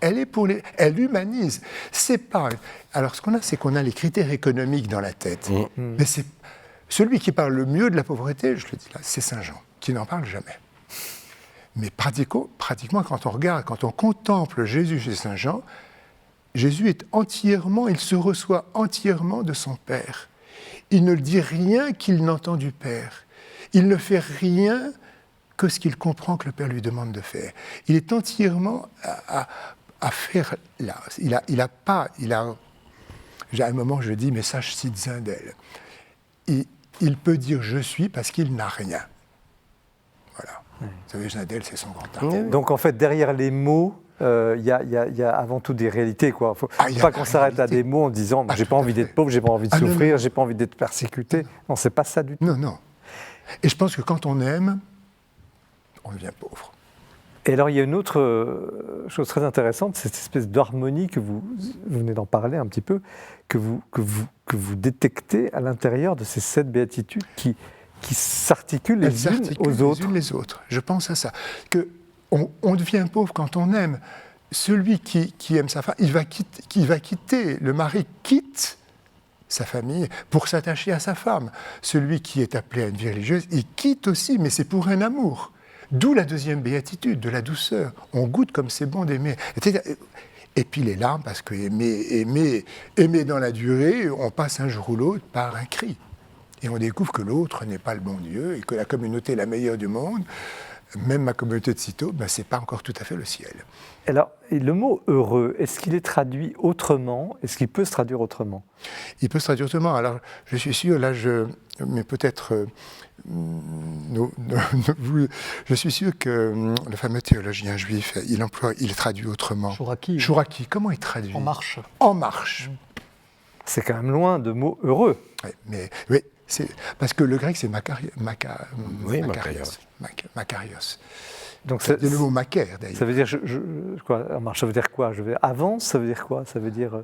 Elle humanise. C'est pas. Alors, ce qu'on a, c'est qu'on a les critères économiques dans la tête. Mais c'est celui qui parle le mieux de la pauvreté, je le dis là, c'est Saint Jean, qui n'en parle jamais. Mais pratiquement, quand on regarde, quand on contemple Jésus chez Saint Jean, Jésus il se reçoit entièrement de son Père. Il ne dit rien qu'il n'entend du Père. Il ne fait rien que ce qu'il comprend que le Père lui demande de faire. Il est entièrement à faire là. À un moment, je dis, mais ça, je cite Zindel. Il peut dire je suis parce qu'il n'a rien. Voilà. Vous savez, Zindel, c'est son grand art.
Donc, en fait, derrière les mots, il y a avant tout des réalités. Il ne faut pas qu'on s'arrête à des mots en disant j'ai pas envie d'être pauvre, j'ai pas envie de souffrir, j'ai pas envie d'être persécuté. Non, c'est pas ça du tout.
Non. Et je pense que quand on aime, on devient pauvre.
Et alors, il y a une autre chose très intéressante, cette espèce d'harmonie que vous venez d'en parler un petit peu, que vous détectez à l'intérieur de ces 7 béatitudes qui s'articulent les unes aux autres.
Les unes les autres. Je pense à ça. On devient pauvre quand on aime. Celui qui aime sa femme, il va quitter. Le mari quitte sa famille pour s'attacher à sa femme. Celui qui est appelé à une vie religieuse, il quitte aussi, mais c'est pour un amour. D'où la deuxième béatitude, de la douceur. On goûte comme c'est bon d'aimer. Et puis les larmes, parce que aimer dans la durée, on passe un jour ou l'autre par un cri. Et on découvre que l'autre n'est pas le bon Dieu, et que la communauté est la meilleure du monde, même ma communauté de Cîteaux, ce n'est pas encore tout à fait le ciel.
Alors, le mot « heureux », est-ce qu'il est traduit autrement? Est-ce qu'il peut se traduire autrement?
Il peut se traduire autrement. Alors, je suis sûr, mais peut-être... je suis sûr que le fameux théologien juif, il traduit autrement. Chouraki, comment il traduit?
En marche.
En marche.
C'est quand même loin de mot « heureux ».
Oui, parce que le grec, c'est makarios.
Donc
c'est le mot maker, d'ailleurs.
Ça veut dire quoi, en marche, ça veut dire quoi? Avance, ça veut dire quoi? Ça veut dire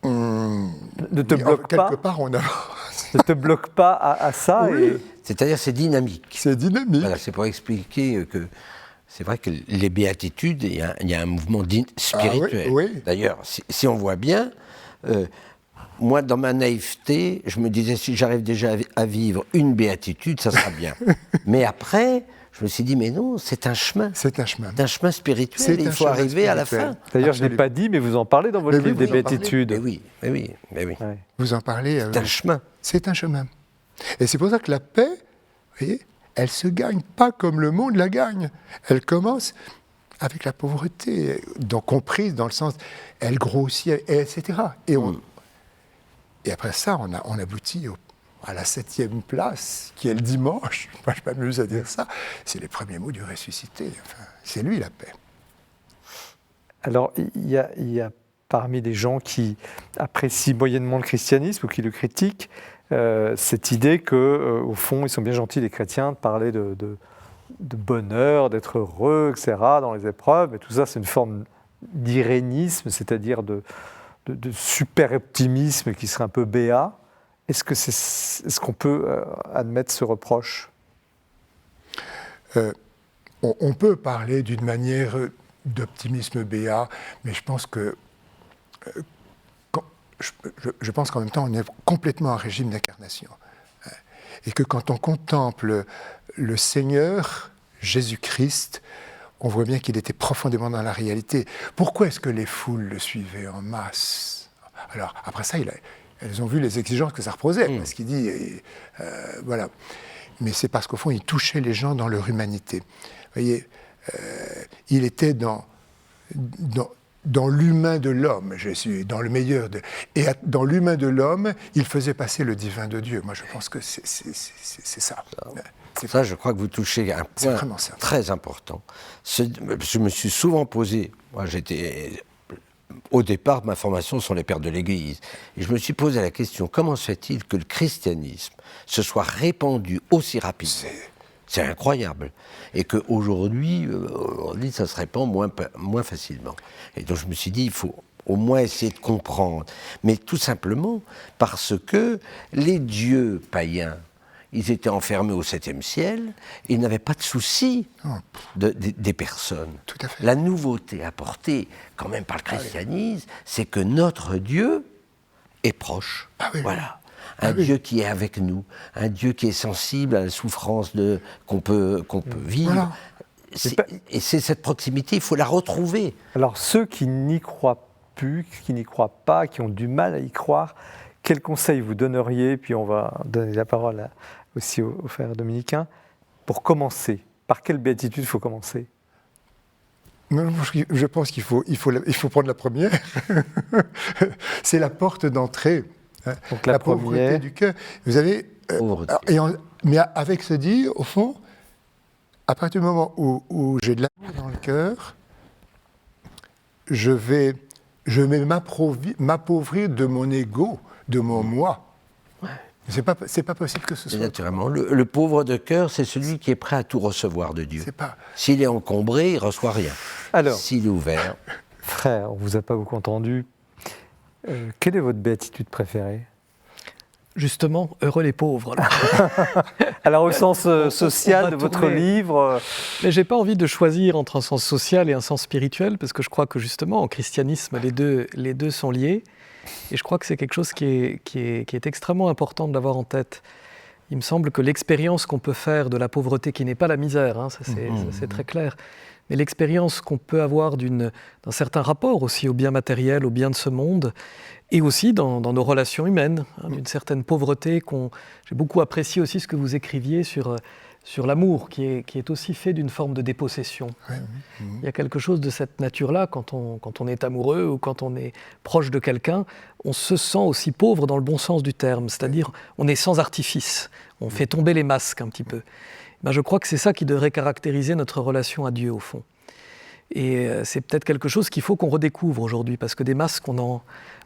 ne te bloque pas.
Quelque part, on avance.
Ne te bloque pas à ça.
Oui.
Et...
C'est-à-dire, c'est dynamique.
C'est dynamique.
Voilà, c'est pour expliquer que c'est vrai que les béatitudes, il y a un mouvement spirituel.
Oui.
D'ailleurs, si on voit bien, moi, dans ma naïveté, je me disais, si j'arrive déjà à vivre une béatitude, ça sera bien. Mais après, je me suis dit, mais non, c'est un chemin.
C'est un chemin.
C'est un chemin spirituel, il faut arriver à la fin.
D'ailleurs, je ne l'ai pas dit, mais vous en parlez dans votre livre des béatitudes.
Mais oui.
Ouais. Vous en parlez.
C'est un chemin.
C'est un chemin. Et c'est pour ça que la paix, vous voyez, elle se gagne pas comme le monde la gagne. Elle commence avec la pauvreté, donc comprise dans le sens, elle grossit, etc. Et après ça, on aboutit à la 7e place, qui est le dimanche, moi je m'amuse à dire ça, c'est les premiers mots du ressuscité. Enfin, c'est lui la paix.
Alors, il y a parmi les gens qui apprécient moyennement le christianisme ou qui le critiquent, cette idée qu'au fond, ils sont bien gentils, les chrétiens, de parler de bonheur, d'être heureux, etc., dans les épreuves. Et tout ça, c'est une forme d'irénisme, c'est-à-dire de super optimisme qui serait un peu béat. Est-ce qu'on peut admettre ce reproche ?
On peut parler d'une manière d'optimisme béat, mais je pense que je pense qu'en même temps, on est complètement en régime d'incarnation. Et que quand on contemple le Seigneur, Jésus-Christ, on voit bien qu'il était profondément dans la réalité. Pourquoi est-ce que les foules le suivaient en masse ? Alors, après ça, elles ont vu les exigences que ça reposait, parce qu'il dit, voilà. Mais c'est parce qu'au fond, il touchait les gens dans leur humanité. Vous voyez, il était dans l'humain de l'homme, je suis dans le meilleur de... Et dans l'humain de l'homme, il faisait passer le divin de Dieu. Moi, je pense que c'est ça.
Ça, je crois que vous touchez un point très important. Je me suis souvent posé... Moi, au départ, ma formation sont les pères de l'Église. Et je me suis posé la question, comment se fait-il que le christianisme se soit répandu aussi rapidement ? C'est incroyable. Et qu'aujourd'hui, on dit que ça se répand moins facilement. Et donc je me suis dit, il faut au moins essayer de comprendre. Mais tout simplement parce que les dieux païens, ils étaient enfermés au 7e ciel, et ils n'avaient pas de souci des personnes.
Tout à fait.
La nouveauté apportée quand même par le christianisme, c'est que notre Dieu est proche.
Ah oui.
Voilà. Un Dieu qui est avec nous, un Dieu qui est sensible à la souffrance qu'on peut vivre.
Voilà.
Et c'est cette proximité, il faut la retrouver.
Alors, ceux qui n'y croient plus, qui n'y croient pas, qui ont du mal à y croire, quels conseils vous donneriez ? Puis on va donner la parole aussi aux frères dominicains. Pour commencer, par quelle béatitude il faut commencer ?
Je pense qu'il faut prendre la première. C'est la porte d'entrée.
Donc
la pauvreté du cœur. Vous avez... mais avec ce dit, au fond, à partir du moment où j'ai de l'amour dans le cœur, je vais m'appauvrir de mon ego, de mon moi. C'est pas possible que ce soit.
Naturellement, le pauvre de cœur, c'est celui qui est prêt à tout recevoir de Dieu. S'il est encombré, il ne reçoit rien.
Alors,
s'il est ouvert...
Frère, on ne vous a pas beaucoup entendu. Quelle est votre béatitude préférée ?
Justement, heureux les pauvres.
Alors au sens social de votre livre...
Mais je n'ai pas envie de choisir entre un sens social et un sens spirituel, parce que je crois que justement, en christianisme, les deux sont liés. Et je crois que c'est quelque chose qui est extrêmement important de l'avoir en tête. Il me semble que l'expérience qu'on peut faire de la pauvreté, qui n'est pas la misère, hein, ça c'est très clair, mais l'expérience qu'on peut avoir d'un certain rapport aussi au bien matériel, au bien de ce monde, et aussi dans nos relations humaines, hein, d'une certaine pauvreté. J'ai beaucoup apprécié aussi ce que vous écriviez sur l'amour, qui est aussi fait d'une forme de dépossession. Il y a quelque chose de cette nature-là, quand on est amoureux ou quand on est proche de quelqu'un, on se sent aussi pauvre dans le bon sens du terme, c'est-à-dire on est sans artifice, on fait tomber les masques un petit peu. Ben, je crois que c'est ça qui devrait caractériser notre relation à Dieu, au fond. Et c'est peut-être quelque chose qu'il faut qu'on redécouvre aujourd'hui, parce que des masques, on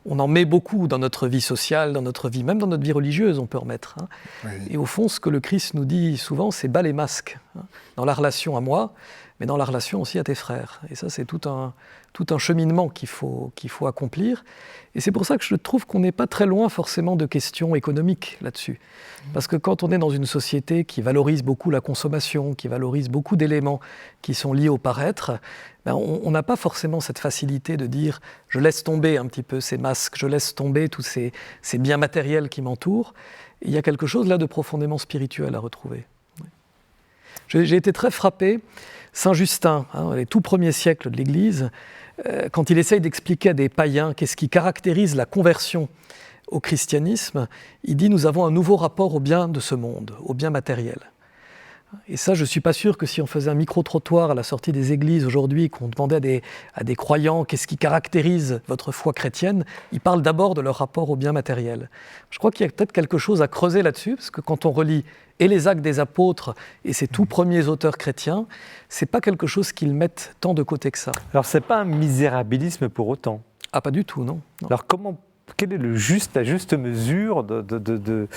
en met beaucoup dans notre vie sociale, dans notre vie, même dans notre vie religieuse, on peut en mettre. Hein. Oui. Et au fond, ce que le Christ nous dit souvent, c'est bas les masques, hein, dans la relation à moi, mais dans la relation aussi à tes frères. Et ça, c'est tout un cheminement qu'il faut accomplir. Et c'est pour ça que je trouve qu'on n'est pas très loin forcément de questions économiques là-dessus. Parce que quand on est dans une société qui valorise beaucoup la consommation, qui valorise beaucoup d'éléments qui sont liés au paraître, ben on n'a pas forcément cette facilité de dire « je laisse tomber un petit peu ces masques, je laisse tomber tous ces biens matériels qui m'entourent ». Il y a quelque chose là de profondément spirituel à retrouver. J'ai été très frappé. Saint Justin, hein, les tout premiers siècles de l'Église, quand il essaye d'expliquer à des païens qu'est-ce qui caractérise la conversion au christianisme, il dit « nous avons un nouveau rapport au bien de ce monde, au bien matériel ». Et ça, je ne suis pas sûr que si on faisait un micro-trottoir à la sortie des églises aujourd'hui, qu'on demandait à des croyants qu'est-ce qui caractérise votre foi chrétienne, ils parlent d'abord de leur rapport au bien matériel. Je crois qu'il y a peut-être quelque chose à creuser là-dessus, parce que quand on relit et les Actes des Apôtres et ces tout premiers auteurs chrétiens, ce n'est pas quelque chose qu'ils mettent tant de côté que ça.
Alors, ce n'est pas un misérabilisme pour autant.
Ah, pas du tout, non.
Alors, quelle est la juste mesure de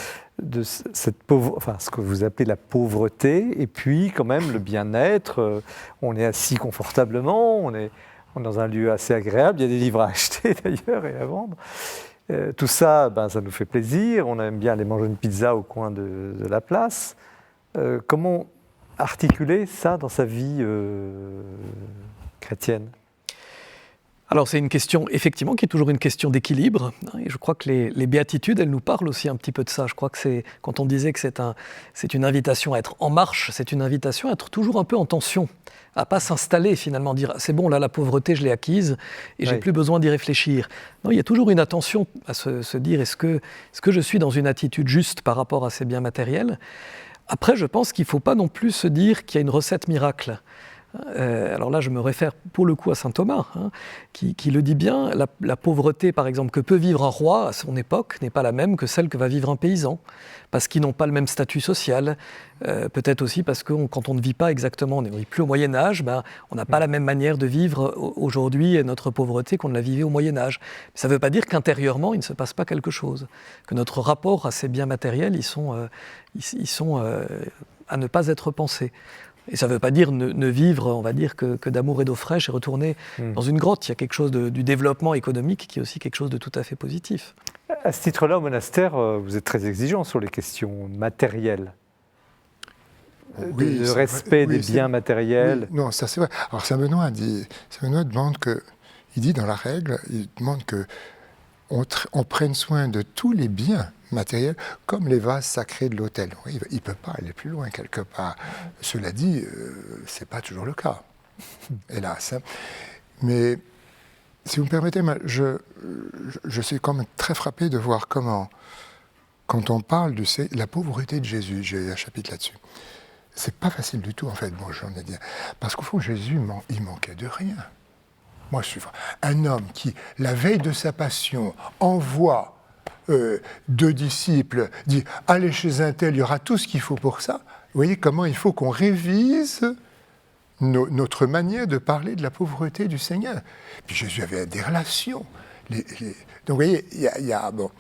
cette ce que vous appelez la pauvreté, et puis quand même le bien-être? On est assis confortablement, on est dans un lieu assez agréable, il y a des livres à acheter d'ailleurs et à vendre. Tout ça, ça nous fait plaisir, on aime bien aller manger une pizza au coin de la place. Comment articuler ça dans sa vie chrétienne?
Alors c'est une question, effectivement, qui est toujours une question d'équilibre. Et je crois que les béatitudes, elles nous parlent aussi un petit peu de ça. Je crois que quand on disait que c'est une invitation à être en marche, c'est une invitation à être toujours un peu en tension, à ne pas s'installer finalement, dire c'est bon, là la pauvreté je l'ai acquise et j'ai plus besoin d'y réfléchir. Non, il y a toujours une attention à se dire est-ce que je suis dans une attitude juste par rapport à ces biens matériels? Après, je pense qu'il ne faut pas non plus se dire qu'il y a une recette miracle. Alors là, je me réfère pour le coup à saint Thomas, qui le dit bien, la pauvreté, par exemple, que peut vivre un roi à son époque n'est pas la même que celle que va vivre un paysan, parce qu'ils n'ont pas le même statut social, peut-être aussi parce que quand on ne vit pas exactement, on n'est plus au Moyen-Âge, on n'a pas la même manière de vivre aujourd'hui notre pauvreté qu'on ne la vivait au Moyen-Âge. Ça ne veut pas dire qu'intérieurement, il ne se passe pas quelque chose, que notre rapport à ces biens matériels, ils sont à ne pas être pensés. Et ça ne veut pas dire ne vivre, on va dire, que d'amour et d'eau fraîche et retourner dans une grotte. Il y a quelque chose du développement économique qui est aussi quelque chose de tout à fait positif.
À ce titre-là, au monastère, vous êtes très exigeant sur les questions matérielles.
Oui,
le respect des biens matériels.
Oui, non, ça c'est vrai. Alors saint Benoît demande il dit dans la règle, il demande qu'on prenne soin de tous les biens matériels comme les vases sacrés de l'autel. Oui, il ne peut pas aller plus loin quelque part. Cela dit, ce n'est pas toujours le cas, hélas. Mais si vous me permettez, je suis quand même très frappé de voir comment, quand on parle de la pauvreté de Jésus, j'ai un chapitre là-dessus, c'est pas facile du tout en fait, bon j'en ai dit. Parce qu'au fond, Jésus, il manquait de rien. Moi, je suis un homme qui, la veille de sa passion, envoie 2 disciples, dit « Allez chez un tel, il y aura tout ce qu'il faut pour ça ». Vous voyez comment il faut qu'on révise notre manière de parler de la pauvreté du Seigneur. Puis Jésus avait des relations. Donc vous voyez, il y a bon.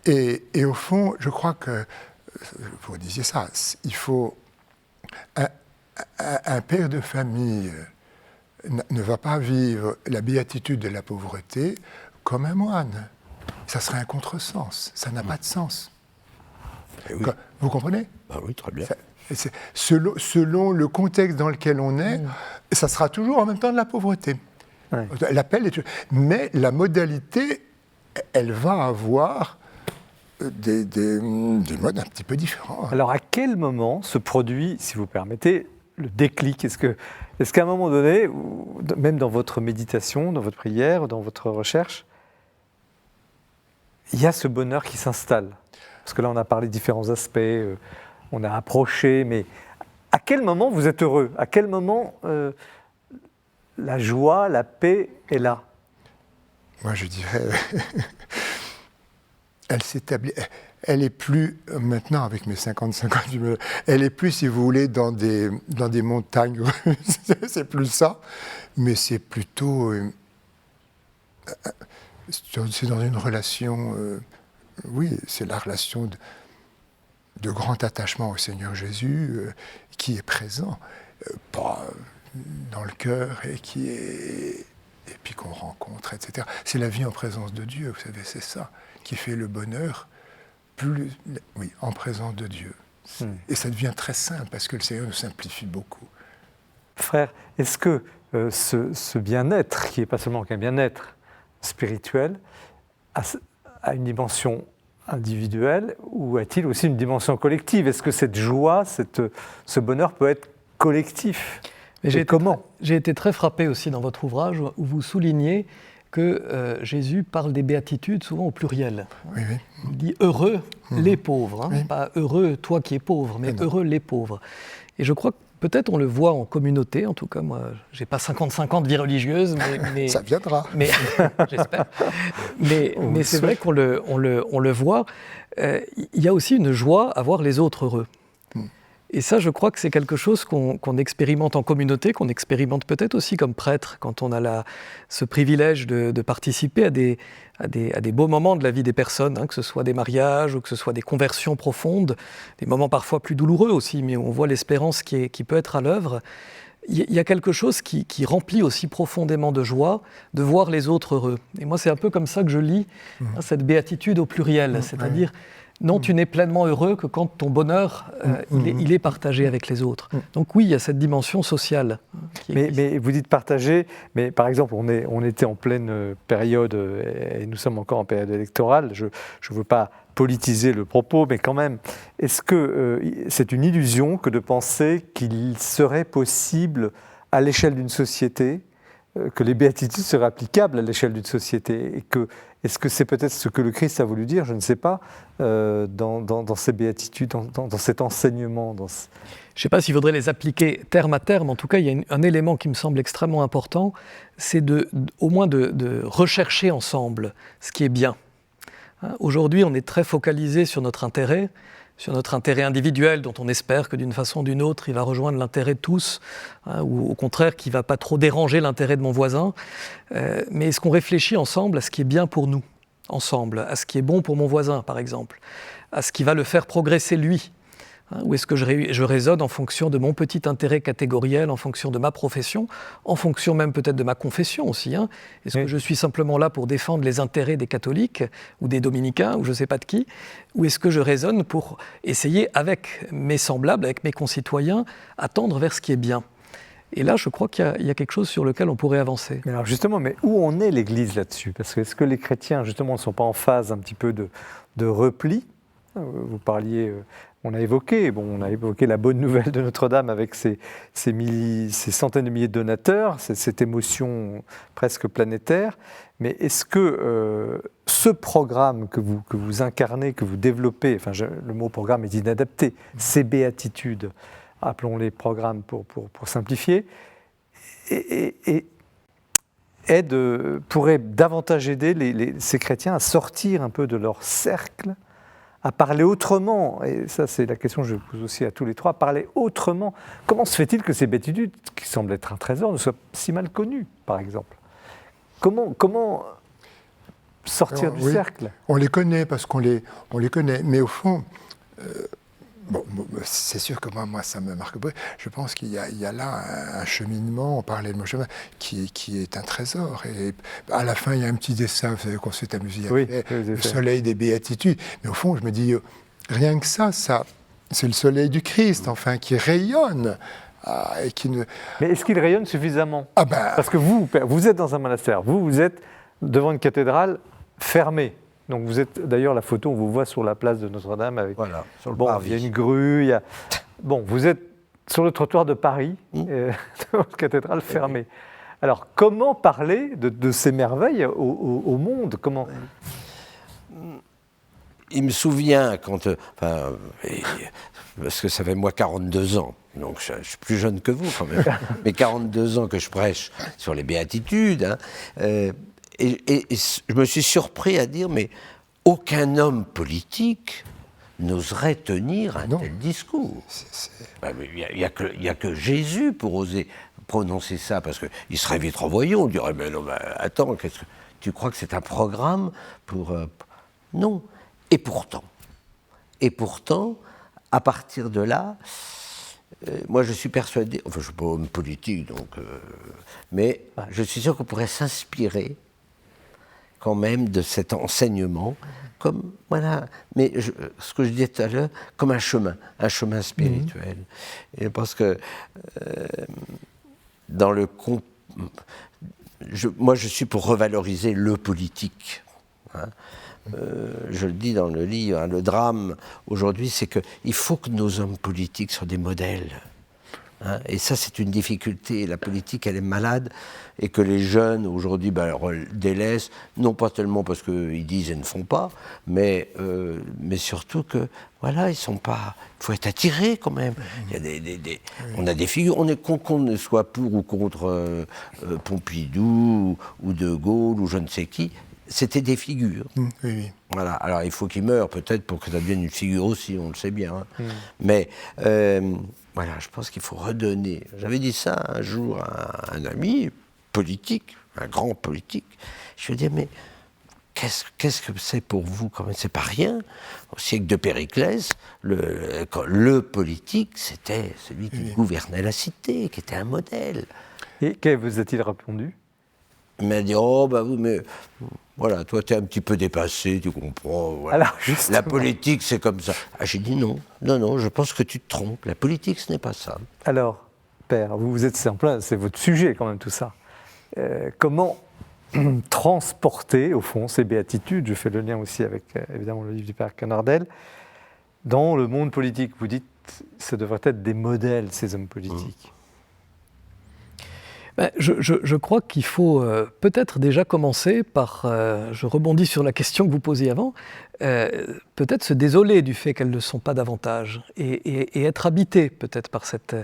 Et au fond, je crois que, vous disiez ça, il faut... Un père de famille ne va pas vivre la béatitude de la pauvreté comme un moine. Ça serait un contresens, ça n'a pas de sens.
Oui.
Vous comprenez ?
Oui, très bien.
Selon le contexte dans lequel on est, ça sera toujours en même temps de la pauvreté. Ouais. L'appel est... Mais la modalité, elle va avoir des modes un petit peu différents.
Alors à quel moment se produit, si vous permettez, le déclic ? Est-ce qu'à un moment donné, même dans votre méditation, dans votre prière, dans votre recherche, il y a ce bonheur qui s'installe? Parce que là, on a parlé de différents aspects, on a approché, mais à quel moment vous êtes heureux? À quel moment la joie, la paix est là?
Moi, je dirais, elle s'établit... Elle est plus, maintenant avec mes 55 ans, elle est plus, si vous voulez, dans des montagnes, c'est plus ça, mais c'est plutôt, c'est dans une relation, oui, c'est la relation de grand attachement au Seigneur Jésus qui est présent, pas dans le cœur et puis qu'on rencontre, etc. C'est la vie en présence de Dieu, vous savez, c'est ça qui fait le bonheur. Oui, en présence de Dieu. Et ça devient très simple, parce que le Seigneur nous simplifie beaucoup.
Frère, est-ce que ce bien-être, qui n'est pas seulement qu'un bien-être spirituel, a une dimension individuelle, ou a-t-il aussi une dimension collective? Est-ce que cette joie, ce bonheur peut être collectif?
Mais j'ai été très frappé aussi dans votre ouvrage, où vous soulignez que Jésus parle des béatitudes souvent au pluriel.
Oui, oui.
Il dit « heureux les pauvres hein,
Oui.
pas « heureux toi qui es pauvre », mais « heureux les pauvres ». Et je crois que peut-être on le voit en communauté, en tout cas moi, j'ai pas 50-50 vie religieuse, mais
Ça viendra.
mais j'espère. Mais c'est vrai qu'on le voit. Il y a aussi une joie à voir les autres heureux. Et ça, je crois que c'est quelque chose qu'on expérimente en communauté, qu'on expérimente peut-être aussi comme prêtre, quand on a ce privilège de participer à des beaux moments de la vie des personnes, hein, que ce soit des mariages ou que ce soit des conversions profondes, des moments parfois plus douloureux aussi, mais on voit l'espérance qui peut être à l'œuvre. Il y a quelque chose qui remplit aussi profondément de joie de voir les autres heureux. Et moi, c'est un peu comme ça que je lis hein, cette béatitude au pluriel, c'est-à-dire non, tu n'es pleinement heureux que quand ton bonheur, il est partagé avec les autres. Donc oui, il y a cette dimension sociale.
Mais vous dites partager, mais par exemple, on était en pleine période, et nous sommes encore en période électorale, je ne veux pas politiser le propos, mais quand même, est-ce que c'est une illusion que de penser qu'il serait possible, à l'échelle d'une société, que les béatitudes seraient applicables à l'échelle d'une société et que est-ce que c'est peut-être ce que le Christ a voulu dire, je ne sais pas, dans ces béatitudes, dans cet enseignement Je
ne sais pas s'il faudrait les appliquer terme à terme, en tout cas il y a un élément qui me semble extrêmement important, c'est au moins de rechercher ensemble ce qui est bien. Hein, aujourd'hui on est très focalisé sur notre intérêt individuel dont on espère que d'une façon ou d'une autre il va rejoindre l'intérêt de tous, hein, ou au contraire qu'il ne va pas trop déranger l'intérêt de mon voisin. Mais est-ce qu'on réfléchit ensemble à ce qui est bien pour nous, ensemble, à ce qui est bon pour mon voisin par exemple, à ce qui va le faire progresser lui, hein, ou est-ce que je raisonne en fonction de mon petit intérêt catégoriel, en fonction de ma profession, en fonction même peut-être de ma confession aussi, hein. Est-ce que je suis simplement là pour défendre les intérêts des catholiques ou des dominicains ou je ne sais pas de qui, ou est-ce que je raisonne pour essayer avec mes semblables, avec mes concitoyens, à tendre vers ce qui est bien? Et là, je crois qu'il y a quelque chose sur lequel on pourrait avancer.
Mais alors justement, mais où en est l'Église là-dessus? Parce que est-ce que les chrétiens, justement, ne sont pas en phase un petit peu de repli? Vous parliez, on a évoqué la bonne nouvelle de Notre-Dame avec ces centaines de milliers de donateurs, cette émotion presque planétaire. Mais est-ce que ce programme que vous incarnez, que vous développez, enfin le mot programme est inadapté, ces béatitudes, appelons-les programmes pour simplifier, pourrait davantage aider ces chrétiens à sortir un peu de leur cercle, à parler autrement, et ça c'est la question que je pose aussi à tous les trois, parler autrement. Comment se fait-il que ces béatitudes, qui semblent être un trésor, ne soient si mal connues, par exemple? Comment sortir du cercle?
On les connaît parce qu'on les connaît, mais au fond, c'est sûr que moi ça me marque beaucoup. Je pense qu'il y a là un cheminement, on parlait de mon chemin, qui est un trésor. Et à la fin, il y a un petit dessin, vous savez, qu'on s'est amusé à faire, le soleil des béatitudes. Mais au fond, je me dis, rien que ça c'est le soleil du Christ, enfin, qui rayonne. Et qui ne...
Mais est-ce qu'il rayonne suffisamment? Parce que vous êtes dans un monastère, vous êtes devant une cathédrale fermée. Donc vous êtes, d'ailleurs, la photo, on vous voit sur la place de Notre-Dame avec.
Voilà, sur le
il y a une grue, vous êtes sur le trottoir de Paris, devant une cathédrale fermée. Alors, comment parler de ces merveilles au monde? Comment...
Il me souvient quand, parce que ça fait moi 42 ans, donc je suis plus jeune que vous quand même, mais 42 ans que je prêche sur les béatitudes, hein, et je me suis surpris à dire, mais aucun homme politique n'oserait tenir un tel discours. Il n'y a que Jésus pour oser prononcer ça, parce qu'il serait vite renvoyé, on dirait, mais non, attends, tu crois que c'est un programme pour... Non. Et pourtant, à partir de là, moi je suis persuadé, enfin je ne suis pas homme politique, donc, mais je suis sûr qu'on pourrait s'inspirer quand même de cet enseignement, comme, voilà, mais ce que je disais tout à l'heure, comme un chemin spirituel. Et parce que dans moi je suis pour revaloriser le politique, hein. Je le dis dans le livre, hein, le drame aujourd'hui, c'est qu'il faut que nos hommes politiques soient des modèles Hein, et ça, c'est une difficulté. La politique, elle est malade, et que les jeunes, aujourd'hui, délaissent, non pas tellement parce qu'ils disent et ne font pas, mais surtout que, voilà, ils sont pas... Il faut être attiré, quand même. Il y a on a des figures, qu'on ne soit pour ou contre Pompidou, ou De Gaulle, ou je ne sais qui, c'était des figures.
Oui.
Voilà. Alors, il faut qu'ils meurent, peut-être, pour que ça devienne une figure aussi, on le sait bien. Hein. Mais... voilà, je pense qu'il faut redonner. J'avais dit ça un jour à un ami politique, un grand politique. Je lui ai dit, mais qu'est-ce que c'est pour vous quand même? C'est pas rien. Au siècle de Périclès, le politique, c'était celui qui gouvernait la cité, qui était un modèle.
Et que vous a-t-il répondu?
Il m'a dit, oh, bah oui, mais voilà, toi, tu es un petit peu dépassé, tu comprends. Voilà.
Alors,
la politique, c'est comme ça. Ah, j'ai dit non, je pense que tu te trompes. La politique, ce n'est pas ça.
Alors, Père, vous êtes en plein, c'est votre sujet quand même tout ça. Comment transporter, au fond, ces béatitudes, je fais le lien aussi avec, évidemment, le livre du Père Canardel, dans le monde politique? Vous dites, ça devrait être des modèles, ces hommes politiques.
Je crois qu'il faut peut-être déjà commencer par, je rebondis sur la question que vous posiez avant, peut-être se désoler du fait qu'elles ne sont pas davantage et être habité peut-être par cette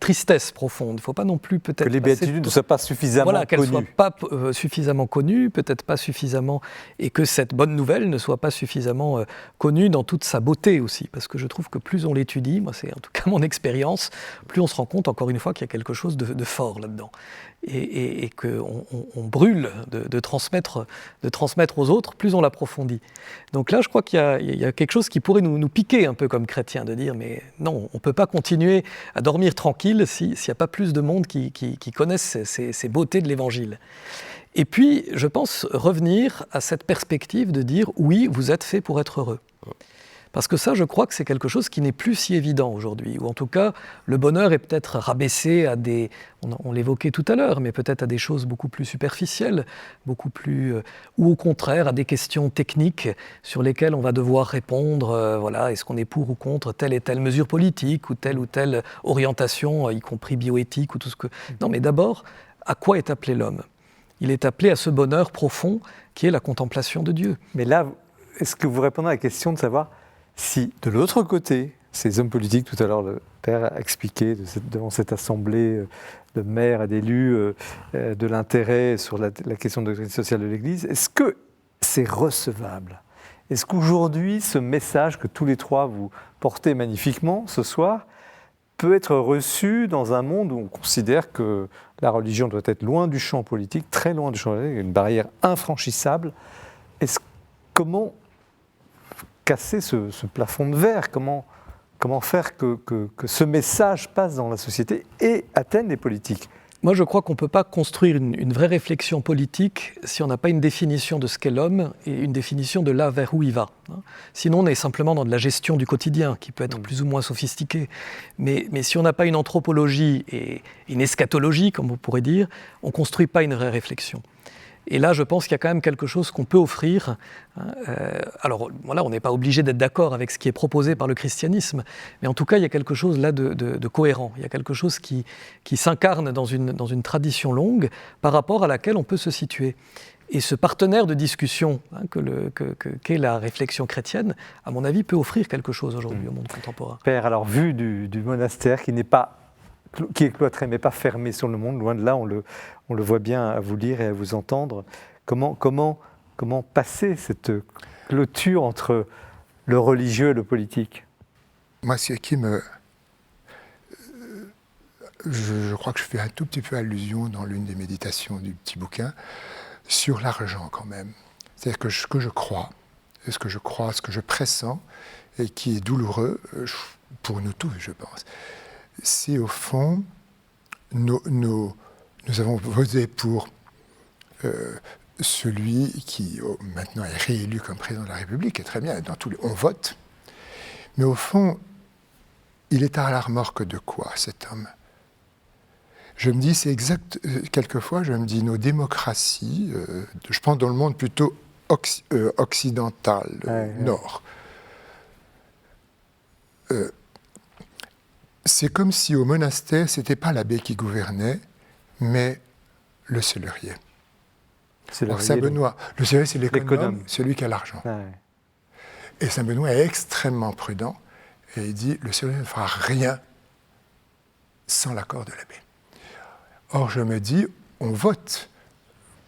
tristesse profonde. Il ne faut pas non plus peut-être...
Que les béatitudes ne soient pas suffisamment connues.
Voilà, qu'elles ne soient pas suffisamment connues, peut-être pas suffisamment... Et que cette bonne nouvelle ne soit pas suffisamment connue dans toute sa beauté aussi. Parce que je trouve que plus on l'étudie, moi c'est en tout cas mon expérience, plus on se rend compte encore une fois qu'il y a quelque chose de fort là-dedans. Et qu'on brûle de transmettre aux autres, plus on l'approfondit. Donc là, je crois qu'il y a quelque chose qui pourrait nous piquer un peu comme chrétiens, de dire, mais non, on ne peut pas continuer à dormir tranquille s'il n'y a pas plus de monde qui connaissent ces beautés de l'Évangile. Et puis, je pense revenir à cette perspective de dire, oui, vous êtes fait pour être heureux. Parce que ça, je crois que c'est quelque chose qui n'est plus si évident aujourd'hui. Ou en tout cas, le bonheur est peut-être rabaissé à des... On l'évoquait tout à l'heure, mais peut-être à des choses beaucoup plus superficielles, beaucoup plus... ou au contraire, à des questions techniques sur lesquelles on va devoir répondre. Voilà, est-ce qu'on est pour ou contre telle et telle mesure politique, ou telle orientation, y compris bioéthique, ou tout ce que... Non, mais d'abord, à quoi est appelé l'homme? Il est appelé à ce bonheur profond qui est la contemplation de Dieu.
Mais là, est-ce que vous répondez à la question de savoir si, de l'autre côté, ces hommes politiques, tout à l'heure le Père a expliqué devant cette assemblée de maires et d'élus de l'intérêt sur la question de la doctrine sociale de l'Église, est-ce que c'est recevable? Est-ce qu'aujourd'hui, ce message que tous les trois vous portez magnifiquement ce soir peut être reçu dans un monde où on considère que la religion doit être loin du champ politique, très loin du champ politique, une barrière infranchissable? Comment casser ce plafond de verre? Comment faire que ce message passe dans la société et atteigne les politiques?
Moi, je crois qu'on ne peut pas construire une vraie réflexion politique si on n'a pas une définition de ce qu'est l'homme et une définition de là vers où il va. Sinon, on est simplement dans de la gestion du quotidien, qui peut être plus ou moins sophistiquée. Mais si on n'a pas une anthropologie et une eschatologie, comme on pourrait dire, on ne construit pas une vraie réflexion. Et là, je pense qu'il y a quand même quelque chose qu'on peut offrir. Alors, voilà, on n'est pas obligé d'être d'accord avec ce qui est proposé par le christianisme, mais en tout cas, il y a quelque chose là de cohérent. Il y a quelque chose qui s'incarne dans une tradition longue par rapport à laquelle on peut se situer. Et ce partenaire de discussion qu'est la réflexion chrétienne, à mon avis, peut offrir quelque chose aujourd'hui au monde contemporain.
Père, alors, vu du monastère qui est cloîtré mais pas fermé sur le monde, loin de là, on le voit bien à vous lire et à vous entendre. Comment passer cette clôture entre le religieux et le politique?
Moi, ce qui me... Je crois que je fais un tout petit peu allusion dans l'une des méditations du petit bouquin, sur l'argent quand même. C'est-à-dire que ce que je crois, ce que je pressens, et qui est douloureux pour nous tous, je pense, c'est au fond, nous avons voté pour celui qui maintenant est réélu comme président de la République, et très bien, on vote, mais au fond, il est à la remorque de quoi, cet homme? Je me dis, c'est exact, quelquefois, je me dis, nos démocraties, je pense dans le monde plutôt occidental, nord, c'est comme si au monastère, ce n'était pas l'abbé qui gouvernait, mais le cellurier. Alors Saint Benoît, le cellurier c'est l'économe, celui qui a l'argent. Ah ouais. Et Saint Benoît est extrêmement prudent et il dit, le cellurier ne fera rien sans l'accord de l'abbé. Or je me dis, on vote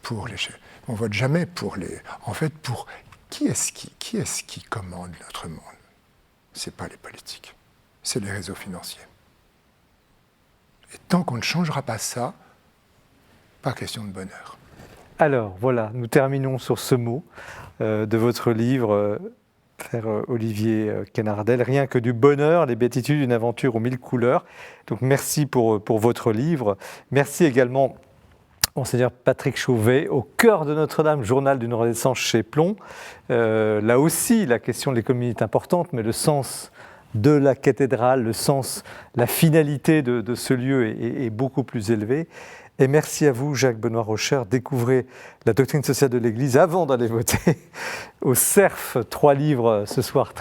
pour les chefs, on vote jamais pour les... En fait, pour qui est-ce qui commande notre monde? Ce n'est pas les politiques, c'est les réseaux financiers. Et tant qu'on ne changera pas ça, pas question de bonheur.
Alors voilà, nous terminons sur ce mot de votre livre, frère Olivier Canardel, Rien que du bonheur, les béatitudes d'une aventure aux 1000 couleurs. Donc merci pour votre livre. Merci également, Monseigneur Patrick Chauvet, Au cœur de Notre-Dame, journal d'une renaissance chez Plon. Là aussi, la question de l'économie est importante, mais le sens de la cathédrale, le sens, la finalité de ce lieu est beaucoup plus élevé. Et merci à vous, Jacques-Benoît Rocher. Découvrez la doctrine sociale de l'Église avant d'aller voter au CERF. 3 livres ce soir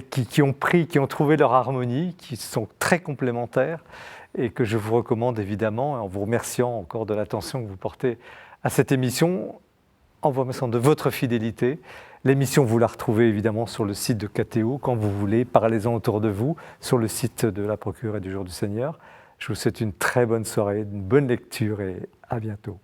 qui ont trouvé leur harmonie, qui sont très complémentaires et que je vous recommande évidemment, en vous remerciant encore de l'attention que vous portez à cette émission, en vous remerciant de votre fidélité. L'émission, vous la retrouvez évidemment sur le site de KTO, quand vous voulez, parlez-en autour de vous, sur le site de la Procureure et du Jour du Seigneur. Je vous souhaite une très bonne soirée, une bonne lecture et à bientôt.